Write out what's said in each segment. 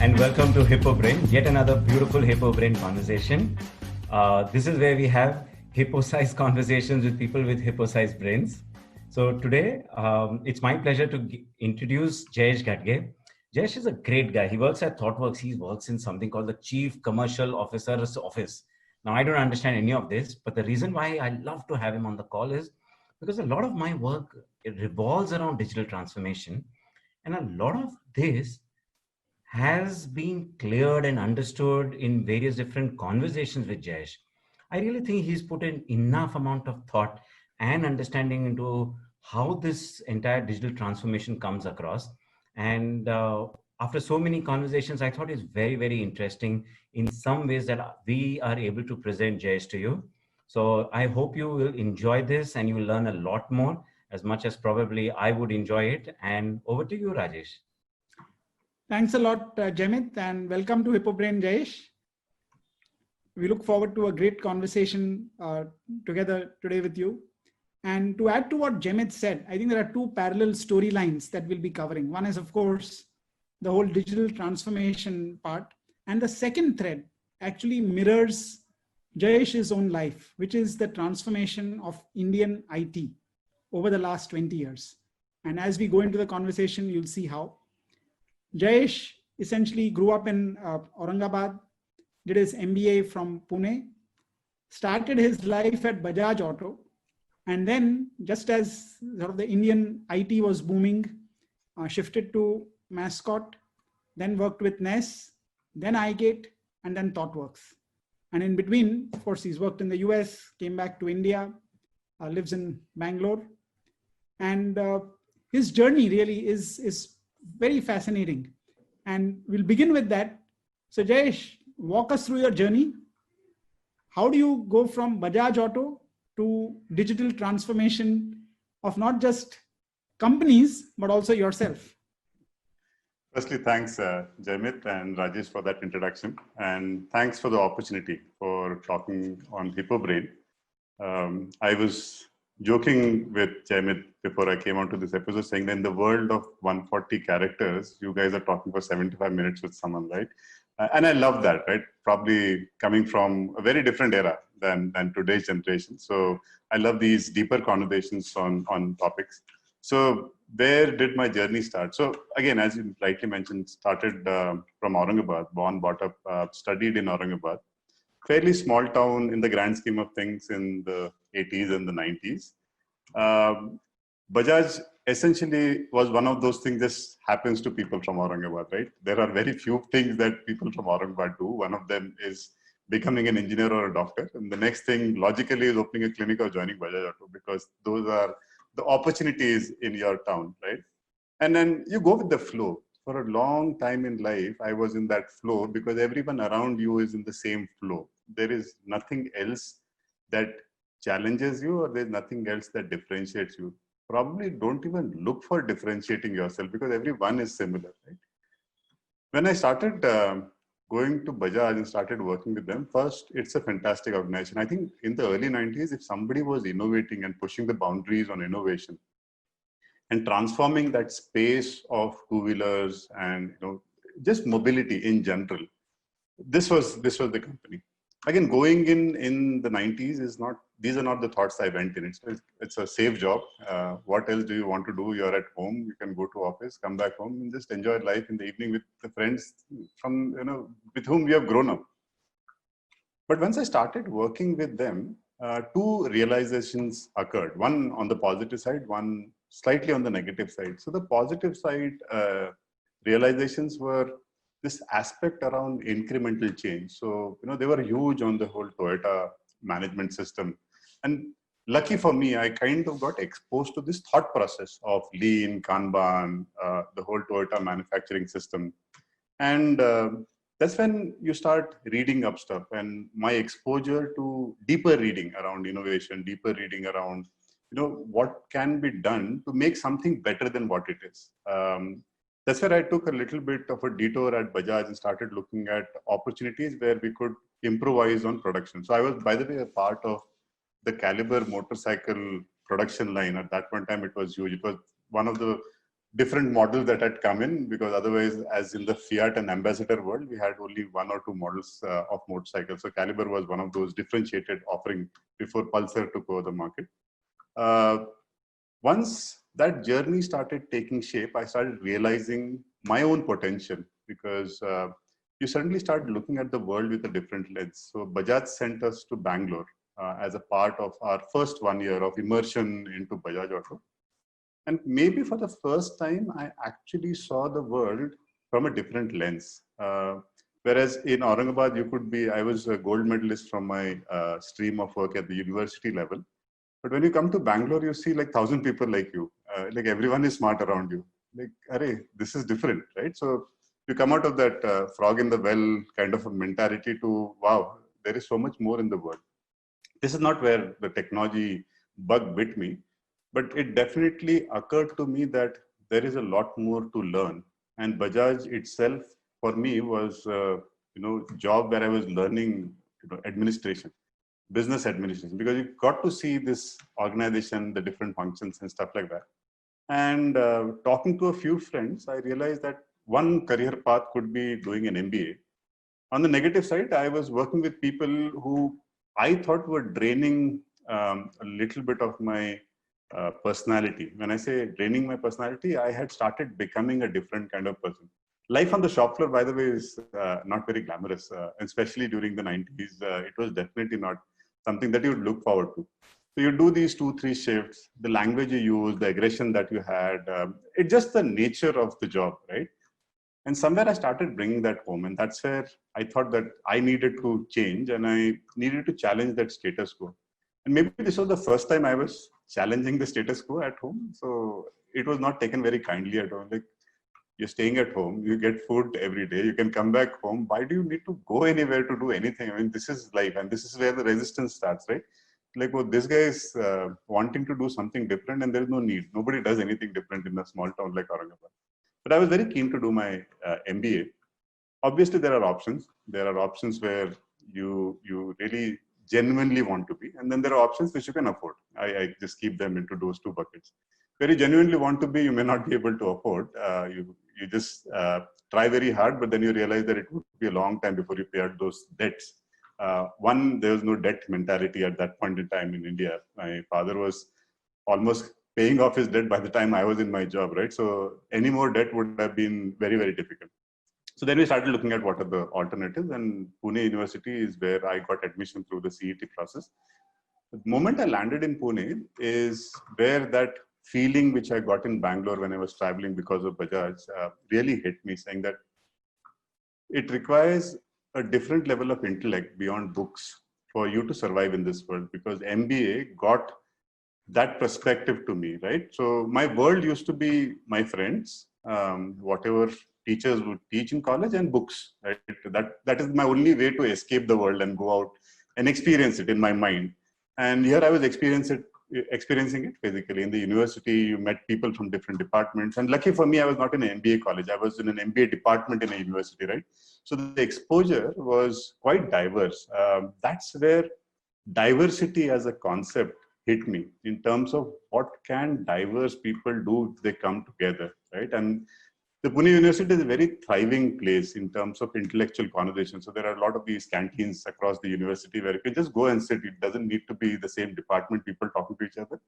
and welcome to Hippo Brain, yet another beautiful Hippo Brain conversation. This is where we have hippo-sized conversations with people with hippo-sized brains. So today, it's my pleasure to introduce Jayesh Gadge. Jayesh is a great guy. He works at ThoughtWorks. He works in something called the Chief Commercial Officer's Office. Now, I don't understand any of this, but the reason why I love to have him on the call is because a lot of my work, it revolves around digital transformation. And a lot of this has been cleared and understood in various different conversations with Jayesh. I really think he's put in enough amount of thought and understanding into how this entire digital transformation comes across. And after so many conversations, I thought it's very, very interesting in some ways that we are able to present Jayesh to you. So I hope you will enjoy this and you will learn a lot more, as much as probably I would enjoy it. And over to you, Rajesh. Thanks a lot, Jemit, and welcome to Hippo Brain, Jayesh. We look forward to a great conversation together today with you. And to add to what Jemit said, I think there are two parallel storylines that we'll be covering. One is, of course, the whole digital transformation part. And the second thread actually mirrors Jayesh's own life, which is the transformation of Indian IT over the last 20 years. And as we go into the conversation, you'll see how. Jayesh essentially grew up in Aurangabad, did his MBA from Pune, started his life at Bajaj Auto, and then just as sort of the Indian IT was booming, shifted to Mascot, then worked with NES, then iGate, and then ThoughtWorks. And in between, of course, he's worked in the US, came back to India, lives in Bangalore. And his journey really is very fascinating. And we'll begin with that. So Jayesh, walk us through your journey. How do you go from Bajaj Auto to digital transformation of not just companies, but also yourself? Firstly, thanks, Jayamit and Rajesh, for that introduction. And thanks for the opportunity for talking on Hippo Brain. I was joking with Jayamit before I came onto this episode, saying that in the world of 140 characters, you guys are talking for 75 minutes with someone, right? And I love that, right? Probably coming from a very different era than today's generation. So I love these deeper conversations on topics. So where did my journey start? So again, as you rightly mentioned, started from Aurangabad, born, brought up, studied in Aurangabad. Fairly small town in the grand scheme of things in the 80s and the 90s. Bajaj essentially was one of those things that happens to people from Aurangabad, right? There are very few things that people from Aurangabad do. One of them is becoming an engineer or a doctor. And the next thing logically is opening a clinic or joining Bajaj Auto, because those are the opportunities in your town, right? And then you go with the flow. For a long time in life, I was in that flow because everyone around you is in the same flow. There is nothing else that challenges you, or there's nothing else that differentiates you. Probably don't even look for differentiating yourself because everyone is similar, right? When I started going to Bajaj and started working with them, first, it's a fantastic organization. I think in the early 90s, if somebody was innovating and pushing the boundaries on innovation and transforming that space of two-wheelers and just mobility in general, this was the company. Again, going in the 90s is not, these are not the thoughts I went in. It's a safe job. What else do you want to do? You're at home, you can go to office, come back home and just enjoy life in the evening with the friends from, with whom you have grown up. But once I started working with them, two realizations occurred. One on the positive side, one slightly on the negative side. So the positive side realizations were this aspect around incremental change. So, they were huge on the whole Toyota management system. And lucky for me, I kind of got exposed to this thought process of lean, Kanban, the whole Toyota manufacturing system. And that's when you start reading up stuff. And my exposure to deeper reading around innovation, deeper reading around, what can be done to make something better than what it is. That's where I took a little bit of a detour at Bajaj and started looking at opportunities where we could improvise on production. So I was, by the way, a part of the Caliber motorcycle production line. At that point in time, it was huge. It was one of the different models that had come in, because otherwise, as in the Fiat and Ambassador world, we had only 1 or 2 models of motorcycles. So Caliber was one of those differentiated offering before Pulsar took over the market. Once that journey started taking shape, I started realizing my own potential, because you suddenly start looking at the world with a different lens. So Bajaj sent us to Bangalore as a part of our first 1 year of immersion into Bajaj Auto. And maybe for the first time, I actually saw the world from a different lens. Whereas in Aurangabad, I was a gold medalist from my stream of work at the university level. But when you come to Bangalore, you see like 1,000 people like you. Like everyone is smart around you. Like, array, this is different, right? So you come out of that frog in the well kind of a mentality to, wow, there is so much more in the world. This is not where the technology bug bit me, but it definitely occurred to me that there is a lot more to learn. And Bajaj itself, for me, was job where I was learning administration, business administration, because you got to see this organization, the different functions and stuff like that. And talking to a few friends, I realized that one career path could be doing an MBA. On the negative side, I was working with people who I thought were draining a little bit of my personality. When I say draining my personality, I had started becoming a different kind of person. Life on the shop floor, by the way, is not very glamorous, especially during the 90s. It was definitely not something that you would look forward to. So you do these 2-3 shifts, the language you use, the aggression that you had, it's just the nature of the job, right? And somewhere I started bringing that home, and that's where I thought that I needed to change and I needed to challenge that status quo. And maybe this was the first time I was challenging the status quo at home. So it was not taken very kindly at all. Like, you're staying at home, you get food every day, you can come back home. Why do you need to go anywhere to do anything? I mean, this is life, and this is where the resistance starts, right? Like, well, this guy is wanting to do something different, and there is no need. Nobody does anything different in a small town like Aurangabad. But I was very keen to do my MBA. Obviously, there are options. There are options where you really genuinely want to be, and then there are options which you can afford. I just keep them into those 2 buckets. Where you genuinely want to be, you may not be able to afford. You just try very hard, but then you realize that it would be a long time before you pay out those debts. One, there was no debt mentality at that point in time in India. My father was almost paying off his debt by the time I was in my job, right? So any more debt would have been very, very difficult. So then we started looking at what are the alternatives, and Pune University is where I got admission through the CET process. The moment I landed in Pune is where that feeling which I got in Bangalore when I was traveling because of Bajaj really hit me, saying that it requires a different level of intellect beyond books for you to survive in this world, because MBA got that perspective to me, right? So my world used to be my friends, whatever teachers would teach in college, and books, right? That is my only way to escape the world and go out and experience it in my mind. And here I was experiencing it physically. In the university, you met people from different departments. And lucky for me, I was not in an MBA college. I was in an MBA department in a university, right? So the exposure was quite diverse. That's where diversity as a concept hit me, in terms of what can diverse people do if they come together, right? And the Pune University is a very thriving place in terms of intellectual conversation. So there are a lot of these canteens across the university where you can just go and sit. It doesn't need to be the same department, people talking to each other.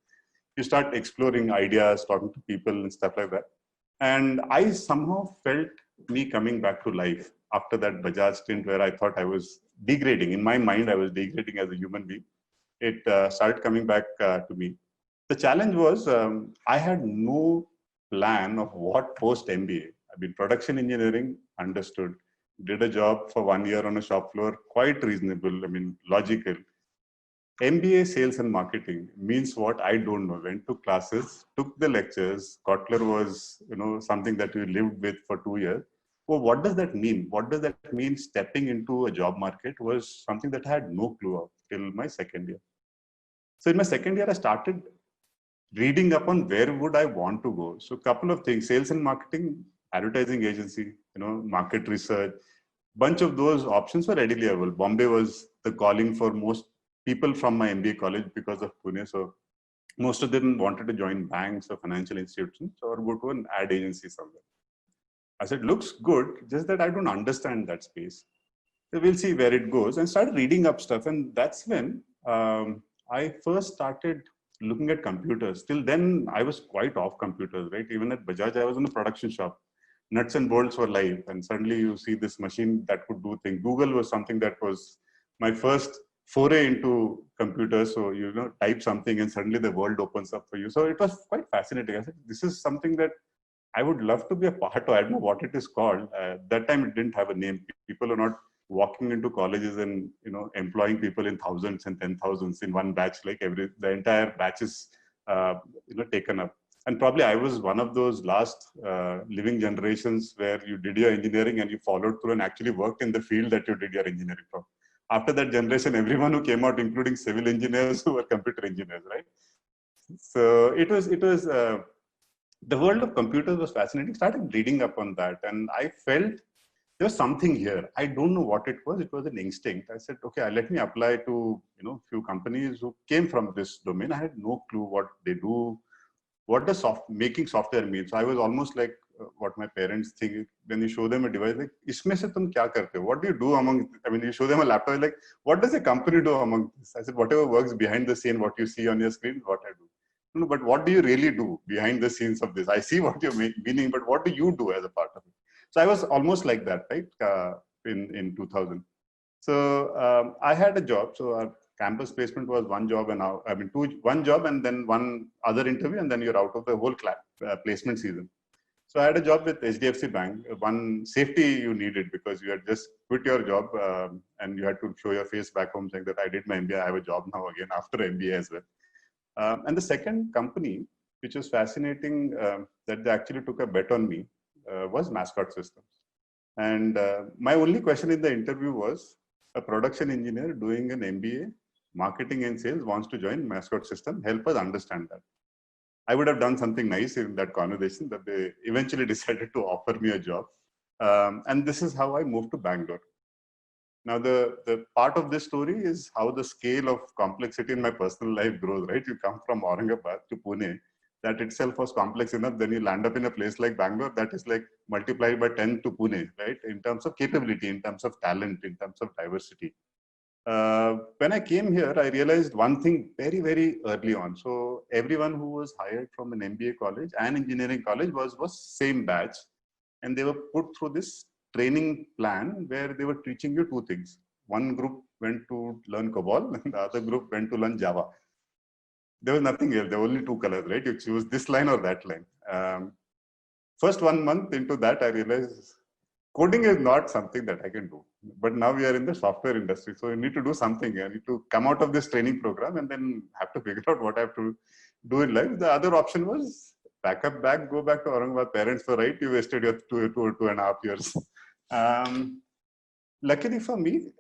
You start exploring ideas, talking to people and stuff like that. And I somehow felt me coming back to life after that Bajaj stint, where I thought I was degrading. In my mind, I was degrading as a human being. It started coming back to me. The challenge was I had no plan of what post MBA. I mean, production engineering, understood. Did a job for 1 year on a shop floor, quite reasonable. I mean, logical. MBA sales and marketing means what? I don't know. Went to classes, took the lectures. Kotler was, something that we lived with for 2 years. Well, what does that mean? What does that mean? Stepping into a job market was something that I had no clue of till my second year. So in my second year, I started reading up on where would I want to go. So a couple of things: sales and marketing, advertising agency, market research. Bunch of those options were readily available. Bombay was the calling for most people from my MBA college because of Pune. So Most of them wanted to join banks or financial institutions or go to an ad agency somewhere. I said, looks good, just that I don't understand that space. So we'll see where it goes, and started reading up stuff. And that's when I first started looking at computers. Till then, I was quite off computers, right? Even at Bajaj, I was in a production shop. Nuts and bolts were live, and suddenly you see this machine that could do things. Google was something that was my first foray into computers. So you know, type something, and suddenly the world opens up for you. So it was quite fascinating. I said, this is something that I would love to be a part of. I don't know what it is called. That time it didn't have a name. People are not walking into colleges and employing people in thousands and 10,000s in one batch. Like the entire batch is taken up. And probably I was one of those last living generations where you did your engineering and you followed through and actually worked in the field that you did your engineering from. After that generation, everyone who came out, including civil engineers who were computer engineers, right? So it was the world of computers was fascinating. Started reading up on that, and I felt there was something here. I don't know what it was. It was an instinct. I said, okay, let me apply to few companies who came from this domain. I had no clue what they do, what does making software mean. So I was almost like what my parents think when you show them a device, like, "Isme se tum kya karte ho? What do you do among?" I mean, you show them a laptop, like, "What does a company do among this?" I said, "Whatever works behind the scene, what you see on your screen, what I do." No, but what do you really do behind the scenes of this? I see what you're meaning, but what do you do as a part of it? So I was almost like that, right? In 2000. So I had a job. So our campus placement was one job, and one job and then one other interview, and then you're out of the whole placement season. So I had a job with HDFC Bank. One safety you needed because you had just quit your job and you had to show your face back home saying that I did my MBA. I have a job now again after MBA as well. And the second company, which was fascinating, that they actually took a bet on me, was Mascot Systems. And my only question in the interview was, a production engineer doing an MBA, marketing and sales, wants to join Mascot System. Help us understand that. I would have done something nice in that conversation, that they eventually decided to offer me a job. And this is how I moved to Bangalore. Now, the part of this story is how the scale of complexity in my personal life grows, right? You come from Aurangabad to Pune. That itself was complex enough. Then you land up in a place like Bangalore, that is like multiplied by 10 to Pune, right? In terms of capability, in terms of talent, in terms of diversity. When I came here, I realized one thing very, very early on. So everyone who was hired from an MBA college and engineering college was same batch. And they were put through this training plan where they were teaching you two things. One group went to learn COBOL and the other group went to learn Java. There was nothing else. There were only two colors, right? You choose this line or that line. First 1 month into that, I realized coding is not something that I can do. But now we are in the software industry. So you need to do something. I need to come out of this training program and then have to figure out what I have to do in life. The other option was pack up bag, go back to Aurangabad. Parents were right. You wasted your 2.5 years. Luckily for me,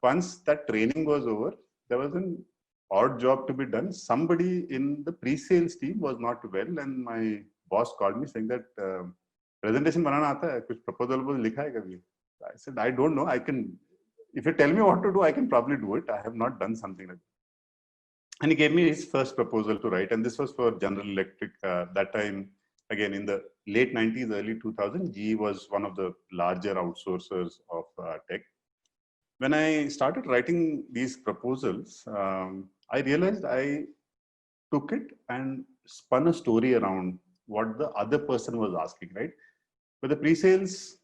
once that training was over, there was an odd job to be done. Somebody in the pre-sales team was not well, and my boss called me saying that presentation banana aata hai, kuch proposal likha hai kabhi? I said, I don't know. I can, if you tell me what to do, I can probably do it. I have not done something like that. And he gave me his first proposal to write, and this was for General Electric. That time, again, in the late 90s, early 2000s, GE was one of the larger outsourcers of tech. When I started writing these proposals, I realized I took it and spun a story around what the other person was asking, right? But the pre-sales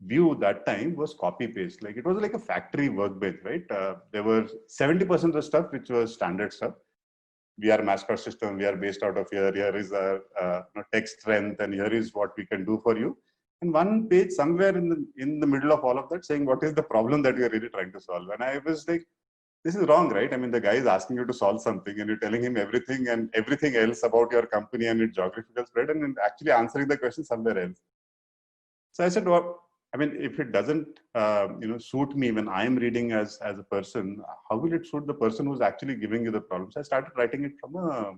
view that time was copy paste. Like it was like a factory workbench, right? There were 70% of the stuff which was standard stuff. We are Mascot System. We are based out of here. Here is our tech strength, and here is what we can do for you. And one page somewhere in the middle of all of that saying what is the problem that you are really trying to solve. And I was like, this is wrong, right? I mean, the guy is asking you to solve something, and you're telling him everything and everything else about your company and its geographical spread, and actually answering the question somewhere else. So I said, well, I mean, if it doesn't, suit me when I am reading as a person, how will it suit the person who's actually giving you the problem? So I started writing it from a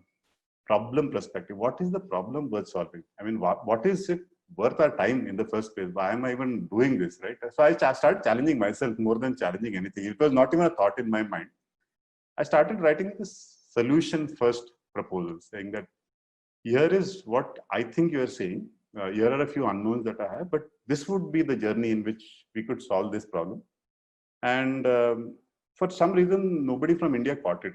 problem perspective. What is the problem worth solving? I mean, what is it worth our time in the first place? Why am I even doing this, right? So I started challenging myself more than challenging anything. It was not even a thought in my mind. I started writing this solution first proposal saying that here is what I think you are saying. Here are a few unknowns that I have, but this would be the journey in which we could solve this problem. And for some reason, nobody from India caught it,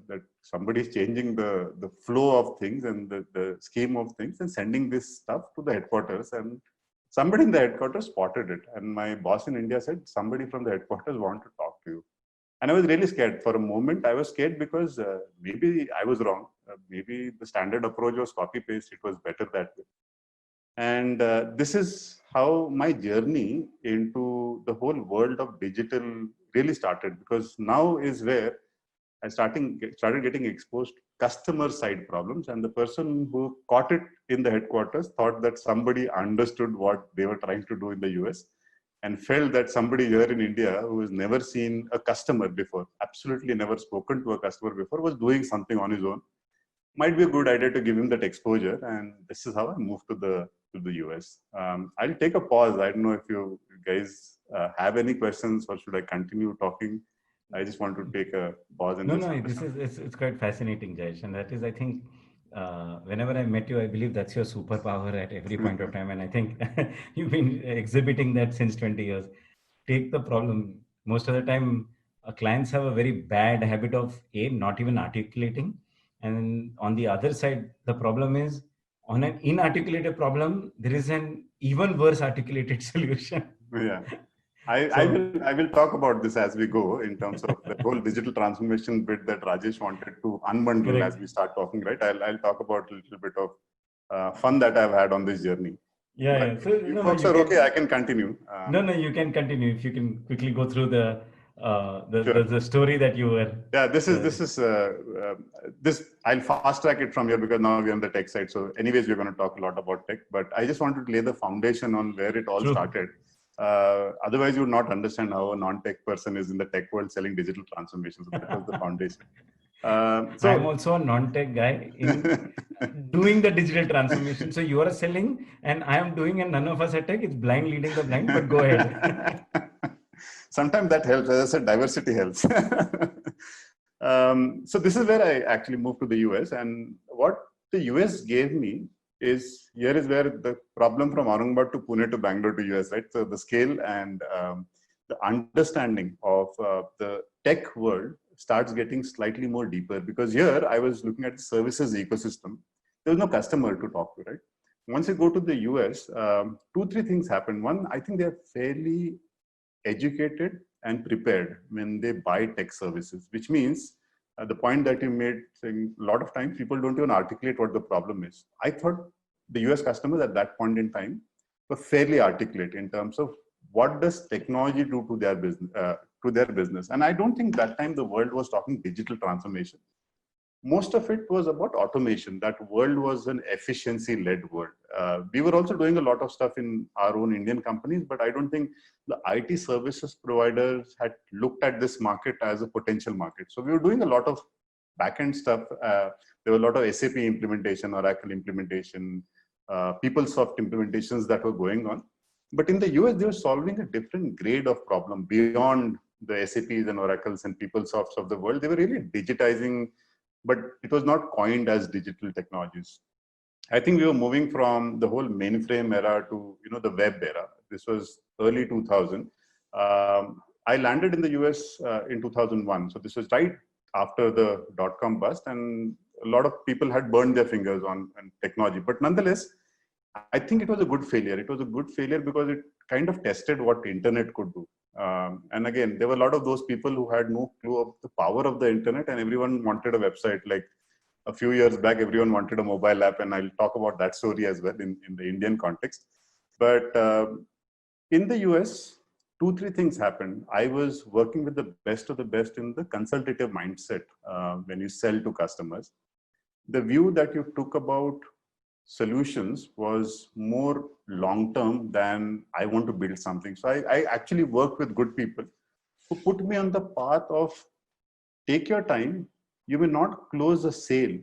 that somebody is changing the flow of things and the scheme of things and sending this stuff to the headquarters. And somebody in the headquarters spotted it. And my boss in India said, somebody from the headquarters want to talk to you. And I was really scared. For a moment, I was scared because maybe I was wrong. Maybe the standard approach was copy paste. It was better that way. And this is how my journey into the whole world of digital really started, because now is where I started getting exposed to customer side problems. And the person who caught it in the headquarters thought that somebody understood what they were trying to do in the US, and felt that somebody here in India who has never seen a customer before, absolutely never spoken to a customer before, was doing something on his own. Might be a good idea to give him that exposure. And this is how I moved to the US. I'll take a pause. I don't know if you guys have any questions, or should I continue talking? I just want to take a pause and it's quite fascinating, Jayesh, and that is, I think, whenever I met you, I believe that's your superpower at every point of time, and I think you've been exhibiting that since 20 years. Take the problem. Most of the time, clients have a very bad habit of not even articulating, and on the other side, the problem is, on an inarticulated problem, there is an even worse articulated solution. Yeah. I will talk about this as we go, in terms of the whole digital transformation bit that Rajesh wanted to unbundle. Correct. As we start talking, right? I'll talk about a little bit of fun that I've had on this journey. Yeah. So you folks are okay. I can continue. No, you can continue if you can quickly go through the story that you were. Yeah, this I'll fast track it from here, because now we're on the tech side. So anyways, we're going to talk a lot about tech, but I just wanted to lay the foundation on where it all started. Otherwise, you would not understand how a non-tech person is in the tech world selling digital transformations. That was the foundation. So I'm also a non-tech guy in doing the digital transformation. So you are selling and I am doing, and none of us are tech. It's blind leading the blind, but go ahead. Sometimes that helps. As I said, diversity helps. So this is where I actually moved to the US, and what the US gave me is, here is where the problem from Aurangabad to Pune to Bangalore to US, right? So the scale and the understanding of the tech world starts getting slightly more deeper, because here I was looking at the services ecosystem. There's no customer to talk to, right? Once you go to the US, 2-3 things happen. One, I think they're fairly educated and prepared when they buy tech services, which means the point that you made, saying a lot of times people don't even articulate what the problem is. I thought the US customers at that point in time were fairly articulate in terms of what does technology do to their business. And I don't think that time the world was talking digital transformation. Most of it was about automation. That world was an efficiency-led world. We were also doing a lot of stuff in our own Indian companies, but I don't think the IT services providers had looked at this market as a potential market. So we were doing a lot of backend stuff. There were a lot of SAP implementation, Oracle implementation, PeopleSoft implementations that were going on. But in the US, they were solving a different grade of problem beyond the SAPs and Oracles and PeopleSofts of the world. They were really digitizing, but it was not coined as digital technologies. I think we were moving from the whole mainframe era to the web era. This was early 2000. I landed in the US in 2001. So this was right after the dot-com bust, and a lot of people had burned their fingers on technology. But nonetheless, I think it was a good failure. It was a good failure because it kind of tested what the internet could do. And again, there were a lot of those people who had no clue of the power of the internet, and everyone wanted a website. Like a few years back, everyone wanted a mobile app, and I'll talk about that story as well in the Indian context. But in the US, 2-3 things happened. I was working with the best of the best in the consultative mindset when you sell to customers. The view that you took about solutions was more long-term than I want to build something. So I actually worked with good people who put me on the path of take your time. You will not close a sale,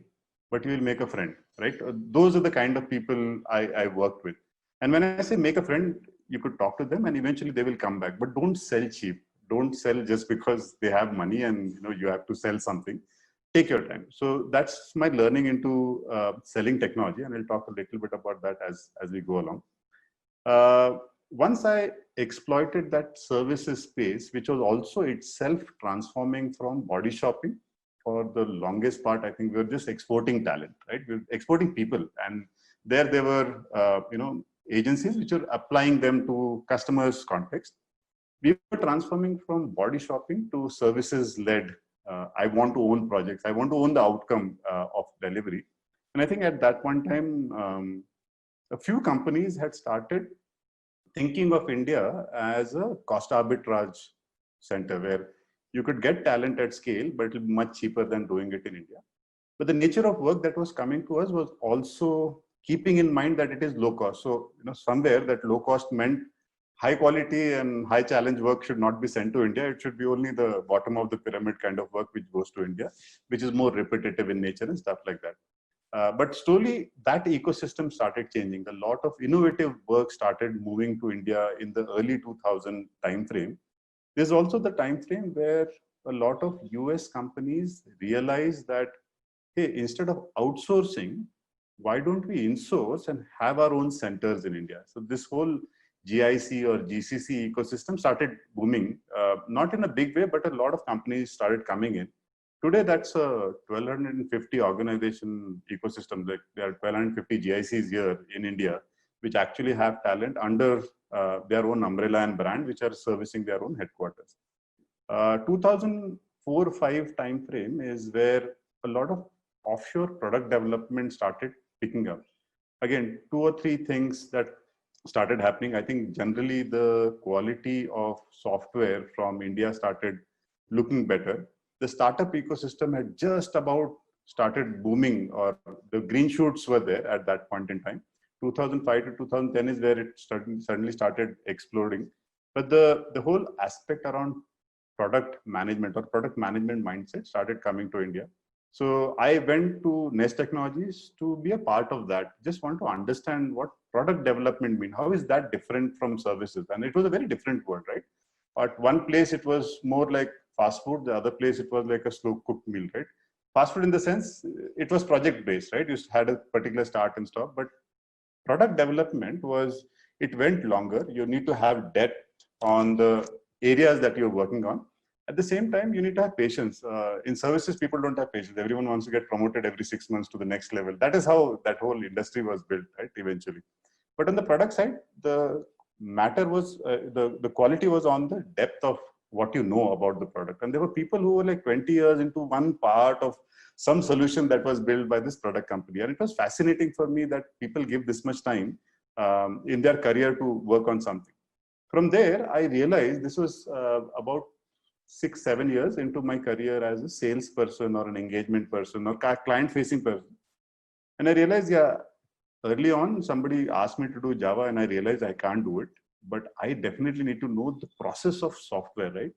but you will make a friend, right? Those are the kind of people I worked with. And when I say make a friend, you could talk to them and eventually they will come back, but don't sell cheap. Don't sell just because they have money and you have to sell something. take your time. So that's my learning into selling technology, and I'll talk a little bit about that as we go along. Once I exploited that services space, which was also itself transforming from body shopping. For the longest part, I think we were just exporting talent, right? We were exporting people, and there were, agencies which are applying them to customers' context. We were transforming from body shopping to services-led. I want to own projects. I want to own the outcome of delivery. And I think at that one time, a few companies had started thinking of India as a cost arbitrage center where you could get talent at scale, but it'll be much cheaper than doing it in India. But the nature of work that was coming to us was also keeping in mind that it is low cost. So, somewhere that low cost meant high quality and high challenge work should not be sent to India. It should be only the bottom of the pyramid kind of work which goes to India, which is more repetitive in nature and stuff like that. But slowly that ecosystem started changing. A lot of innovative work started moving to India in the early 2000 timeframe. There's also the timeframe where a lot of US companies realized that, hey, instead of outsourcing, why don't we insource and have our own centers in India? So this whole GIC or GCC ecosystem started booming, not in a big way, but a lot of companies started coming in. Today, that's a 1,250 organization ecosystem. Like there are 1,250 GICs here in India, which actually have talent under their own umbrella and brand, which are servicing their own headquarters. 2004-5 timeframe is where a lot of offshore product development started picking up. Again, 2 or 3 things that started happening. I think generally the quality of software from India started looking better. The startup ecosystem had just about started booming, or the green shoots were there at that point in time. 2005 to 2010 is where it suddenly started exploding. But the whole aspect around product management or product management mindset started coming to India. So I went to Nest Technologies to be a part of that. Just want to understand what product development means. How is that different from services? And it was a very different world, right? At one place, it was more like fast food. The other place, it was like a slow cooked meal, right? Fast food in the sense, it was project based, right? You had a particular start and stop, but product development was, it went longer. You need to have depth on the areas that you're working on. At the same time, you need to have patience. In services, people don't have patience. Everyone wants to get promoted every 6 months to the next level. That is how that whole industry was built, right? Eventually. But on the product side, the matter was, the quality was on the depth of what you know about the product. And there were people who were like 20 years into one part of some solution that was built by this product company. And it was fascinating for me that people give this much time in their career to work on something. From there, I realized this was about 6-7 years into my career as a salesperson or an engagement person or client-facing person. And I realized, yeah, early on, somebody asked me to do Java and I realized I can't do it. But I definitely need to know the process of software, right?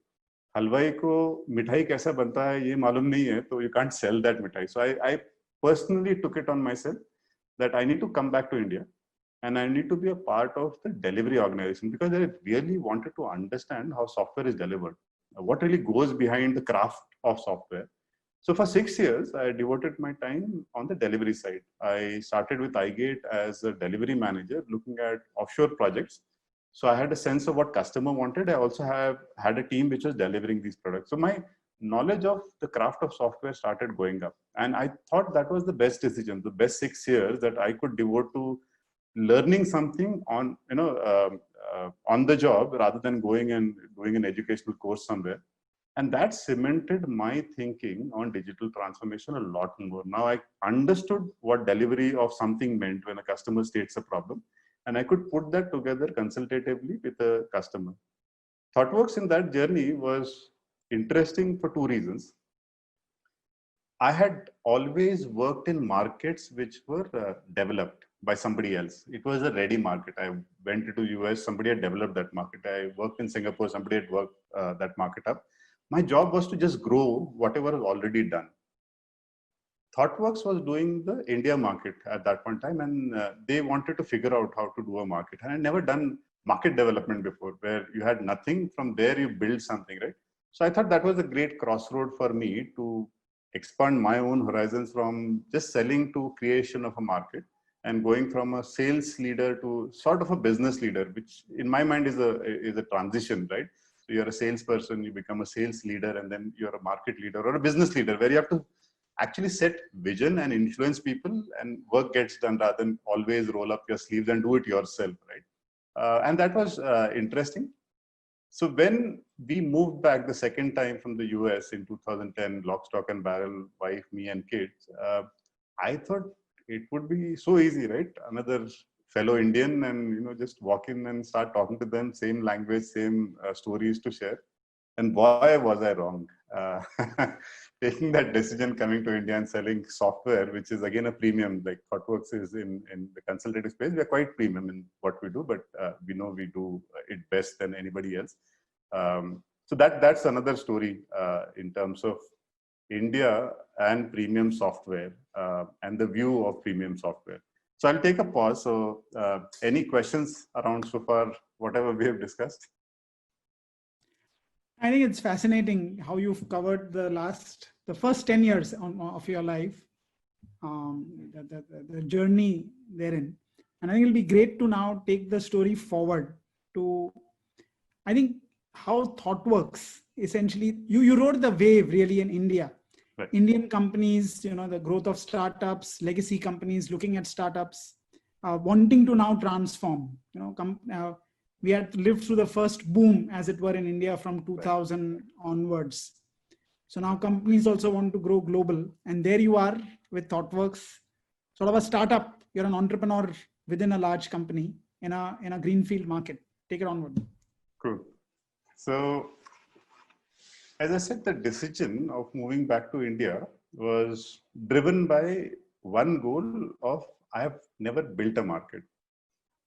हलवाई को मिठाई कैसा बनता है ये मालूम नहीं है, तो you can't sell that मिठाई. So I personally took it on myself that I need to come back to India and I need to be a part of the delivery organization because I really wanted to understand how software is delivered, what really goes behind the craft of software. So for 6 years, I devoted my time on the delivery side. I started with iGate as a delivery manager, looking at offshore projects. So I had a sense of what customer wanted. I also had a team which was delivering these products. So my knowledge of the craft of software started going up. And I thought that was the best decision, the best 6 years that I could devote to learning something on, on the job rather than going and doing an educational course somewhere. And that cemented my thinking on digital transformation a lot more. Now I understood what delivery of something meant when a customer states a problem. And I could put that together consultatively with a customer. ThoughtWorks in that journey was interesting for 2 reasons. I had always worked in markets which were developed by somebody else. It was a ready market. I went to US, somebody had developed that market. I worked in Singapore, somebody had worked that market up. My job was to just grow whatever was already done. ThoughtWorks was doing the India market at that point in time, and they wanted to figure out how to do a market. And I'd never done market development before, where you had nothing, from there you build something, right? So I thought that was a great crossroad for me to expand my own horizons from just selling to creation of a market and going from a sales leader to sort of a business leader, which in my mind is a transition, right? So you're a salesperson, you become a sales leader, and then you're a market leader or a business leader, where you have to actually set vision and influence people, and work gets done rather than always roll up your sleeves and do it yourself, right? And that was interesting. So when we moved back the second time from the US in 2010, lock, stock and barrel, wife, me and kids, I thought it would be so easy, right? Another fellow Indian, and just walk in and start talking to them, same language, same stories to share. And boy, was I wrong. Taking that decision, coming to India and selling software, which is again a premium, like ThoughtWorks is in the consultative space. We are quite premium in what we do, but we know we do it best than anybody else. So that's another story in terms of India and premium software and the view of premium software. So I'll take a pause. So any questions around so far, whatever we have discussed? I think it's fascinating how you've covered the first 10 years of your life, the journey therein. And I think it'll be great to now take the story forward to, I think, how ThoughtWorks, essentially, you rode the wave really in India. Right. Indian companies, the growth of startups, legacy companies looking at startups, wanting to now transform, we had lived through the first boom, as it were, in India from 2000 onwards. So now companies also want to grow global. And there you are with ThoughtWorks, sort of a startup. You're an entrepreneur within a large company in a greenfield market. Take it onward. Cool. So, as I said, the decision of moving back to India was driven by one goal of, I have never built a market.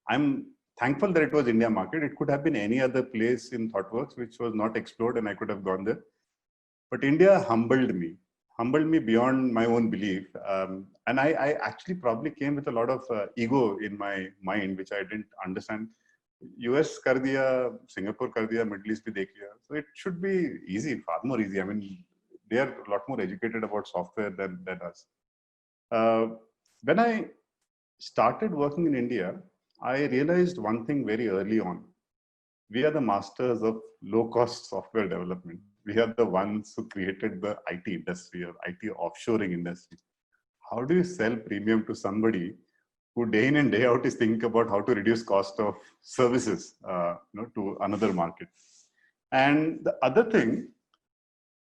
I'm thankful that it was India market. It could have been any other place in ThoughtWorks which was not explored, and I could have gone there. But India humbled me beyond my own belief. And I actually probably came with a lot of ego in my mind, which I didn't understand. US kar diya, Singapore kar diya, Middle East bhi dekh liya. So it should be easy, far more easy. I mean, they are a lot more educated about software than us. When I started working in India, I realized one thing very early on. We are the masters of low-cost software development. We are the ones who created the IT industry or IT offshoring industry. How do you sell premium to somebody who day in and day out is thinking about how to reduce cost of services to another market? And the other thing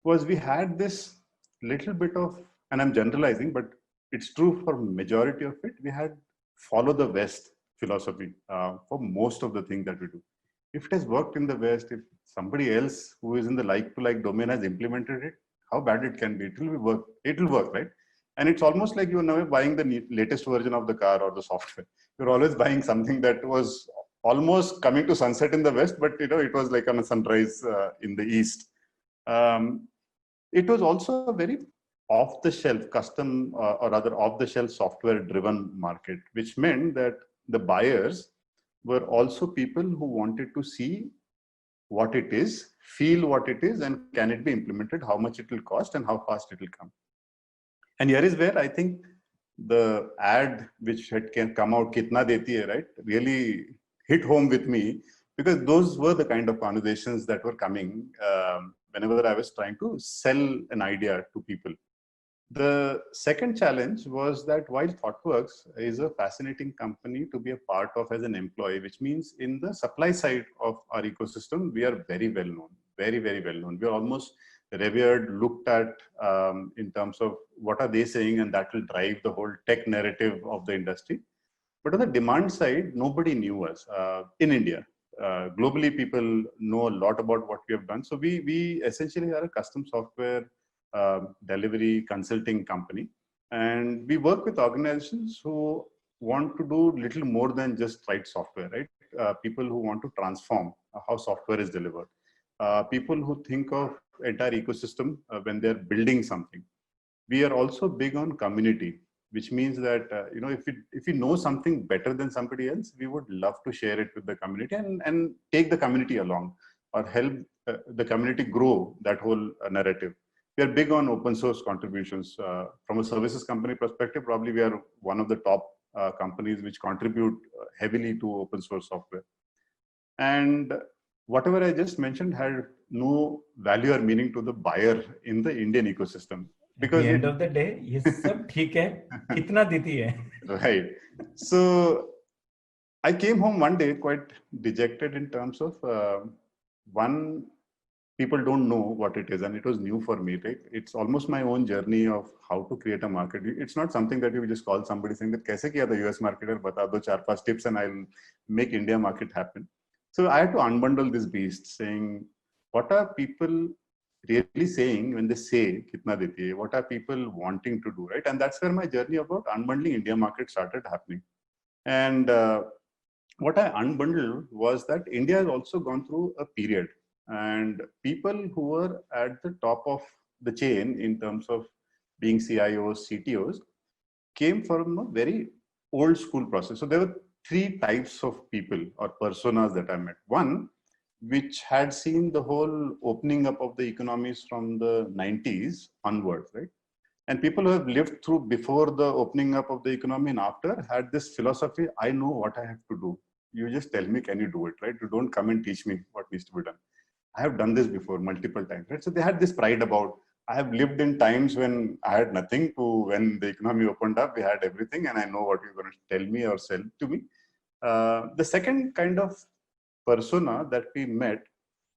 was, we had this little bit of, and I'm generalizing, but it's true for majority of it, we had follow the West philosophy for most of the things that we do. If it has worked in the West, if somebody else who is in the like-to-like domain has implemented it, how bad it can be, it will work, right? And it's almost like you're never buying the latest version of the car or the software. You're always buying something that was almost coming to sunset in the West, but it was like on a sunrise in the East. It was also a very off-the-shelf, custom or rather off-the-shelf software-driven market, which meant that the buyers were also people who wanted to see what it is, feel what it is, and can it be implemented, how much it will cost, and how fast it will come. And here is where I think the ad which had come out, Kitna Deti Hai, right, really hit home with me, because those were the kind of conversations that were coming whenever I was trying to sell an idea to people. The second challenge was that while ThoughtWorks is a fascinating company to be a part of as an employee, which means in the supply side of our ecosystem, we are very well known, very, very well known. We are almost revered, looked at in terms of what are they saying, and that will drive the whole tech narrative of the industry. But on the demand side, nobody knew us in India. Globally, people know a lot about what we have done. So we essentially are a custom software delivery consulting company, and we work with organizations who want to do little more than just write software, right? People who want to transform how software is delivered, people who think of entire ecosystem when they're building something. We are also big on community, which means that if we know something better than somebody else, we would love to share it with the community and take the community along, or help the community grow that whole narrative. we are big on open source contributions. From a services company perspective, probably we are one of the top companies which contribute heavily to open source software. And whatever I just mentioned had no value or meaning to the buyer in the Indian ecosystem. Because at the end of the day, ये सब ठीक है, कितना देती है? Right. So I came home one day quite dejected in terms of one, people don't know what it is, and it was new for me. Right? It's almost my own journey of how to create a market. It's not something that you just call somebody saying that kaise kiya tha US marketer, bata do 4-5 tips and I'll make India market happen. So I had to unbundle this beast, saying what are people really saying when they say kitna deti hai? What are people wanting to do, right? And that's where my journey about unbundling India market started happening. And what I unbundled was that India has also gone through a period, and people who were at the top of the chain in terms of being CIOs, CTOs, came from a very old school process. So there were 3 types of people or personas that I met. One, which had seen the whole opening up of the economies from the 90s onwards, right? And people who have lived through before the opening up of the economy and after had this philosophy, I know what I have to do. You just tell me, can you do it, right? You don't come and teach me what needs to be done. I have done this before multiple times, right? So they had this pride about, I have lived in times when I had nothing to, when the economy opened up, we had everything, and I know what you're going to tell me or sell to me. The second kind of persona that we met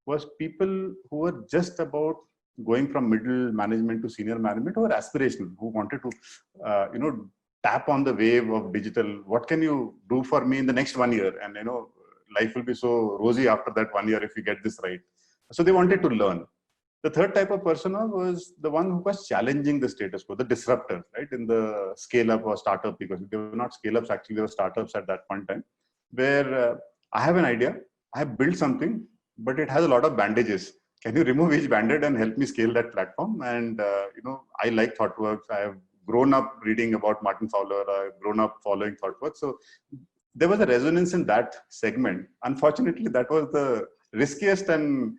was people who were just about going from middle management to senior management, who were aspirational, who wanted to, tap on the wave of digital. What can you do for me in the next 1 year? And, life will be so rosy after that 1 year if you get this right. So they wanted to learn. The third type of persona was the one who was challenging the status quo, the disruptor, right? In the scale up or startup, because they were not scale ups, actually, they were startups at that point in time, where I have an idea, I have built something, but it has a lot of bandages. Can you remove each bandage and help me scale that platform? And, I like ThoughtWorks. I have grown up reading about Martin Fowler. I've grown up following ThoughtWorks. So there was a resonance in that segment. Unfortunately, that was the riskiest and,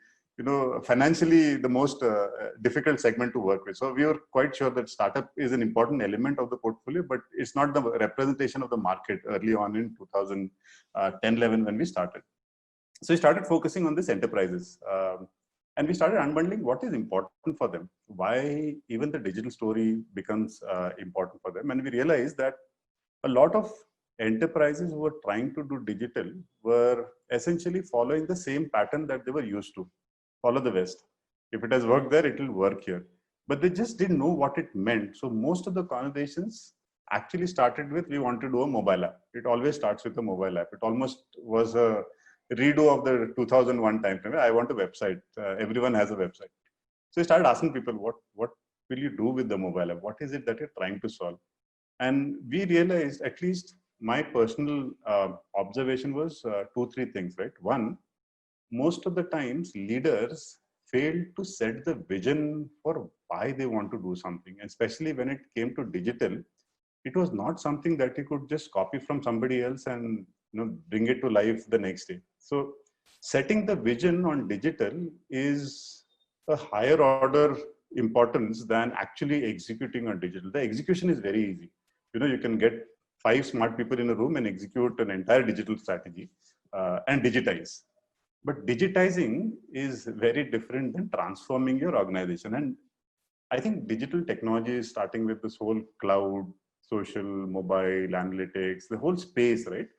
financially the most difficult segment to work with. So we were quite sure that startup is an important element of the portfolio, but it's not the representation of the market early on in 2010-11 when we started. So we started focusing on these enterprises. And we started unbundling what is important for them, why even the digital story becomes important for them. And we realized that a lot of enterprises who were trying to do digital were essentially following the same pattern that they were used to. Follow the West. If it has worked there, it will work here. But they just didn't know what it meant. So most of the conversations actually started with, we want to do a mobile app. It always starts with a mobile app. It almost was a redo of the 2001 time frame. I want a website. Everyone has a website. So we started asking people, what will you do with the mobile app? What is it that you're trying to solve? And we realized, at least my personal observation was 2-3 things, right? One, most of the times leaders failed to set the vision for why they want to do something. And especially when it came to digital, it was not something that you could just copy from somebody else and bring it to life the next day. So setting the vision on digital is a higher order importance than actually executing on digital. The execution is very easy. You can get 5 smart people in a room and execute an entire digital strategy and digitize. But digitizing is very different than transforming your organization. And I think digital technology is starting with this whole cloud, social, mobile, analytics, the whole space, right?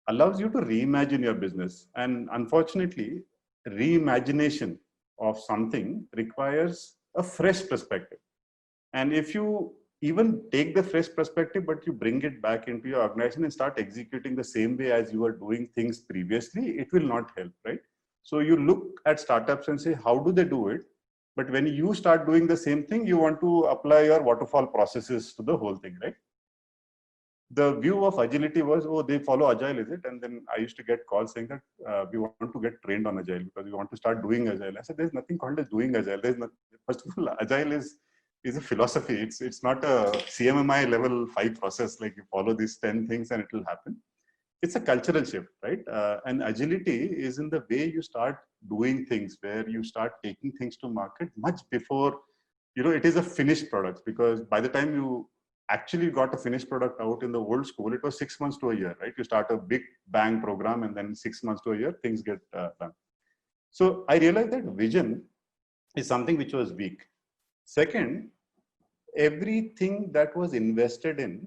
Allows you to reimagine your business. And unfortunately, reimagination of something requires a fresh perspective. And if you even take the fresh perspective, but you bring it back into your organization and start executing the same way as you were doing things previously, it will not help, right? So you look at startups and say, how do they do it? But when you start doing the same thing, you want to apply your waterfall processes to the whole thing, right? The view of agility was, oh, they follow agile, is it? And then I used to get calls saying that we want to get trained on agile because we want to start doing agile. I said, there's nothing called as doing agile. There's not, first of all, agile is a philosophy. It's not a CMMI level 5 process, like you follow these 10 things and it will happen. It's a cultural shift, right? And agility is in the way you start doing things, where you start taking things to market much before it is a finished product, because by the time you actually got a finished product out in the old school, it was 6 months to a year, right? You start a big bang program and then 6 months to a year, things get done. So I realized that vision is something which was weak. Second, everything that was invested in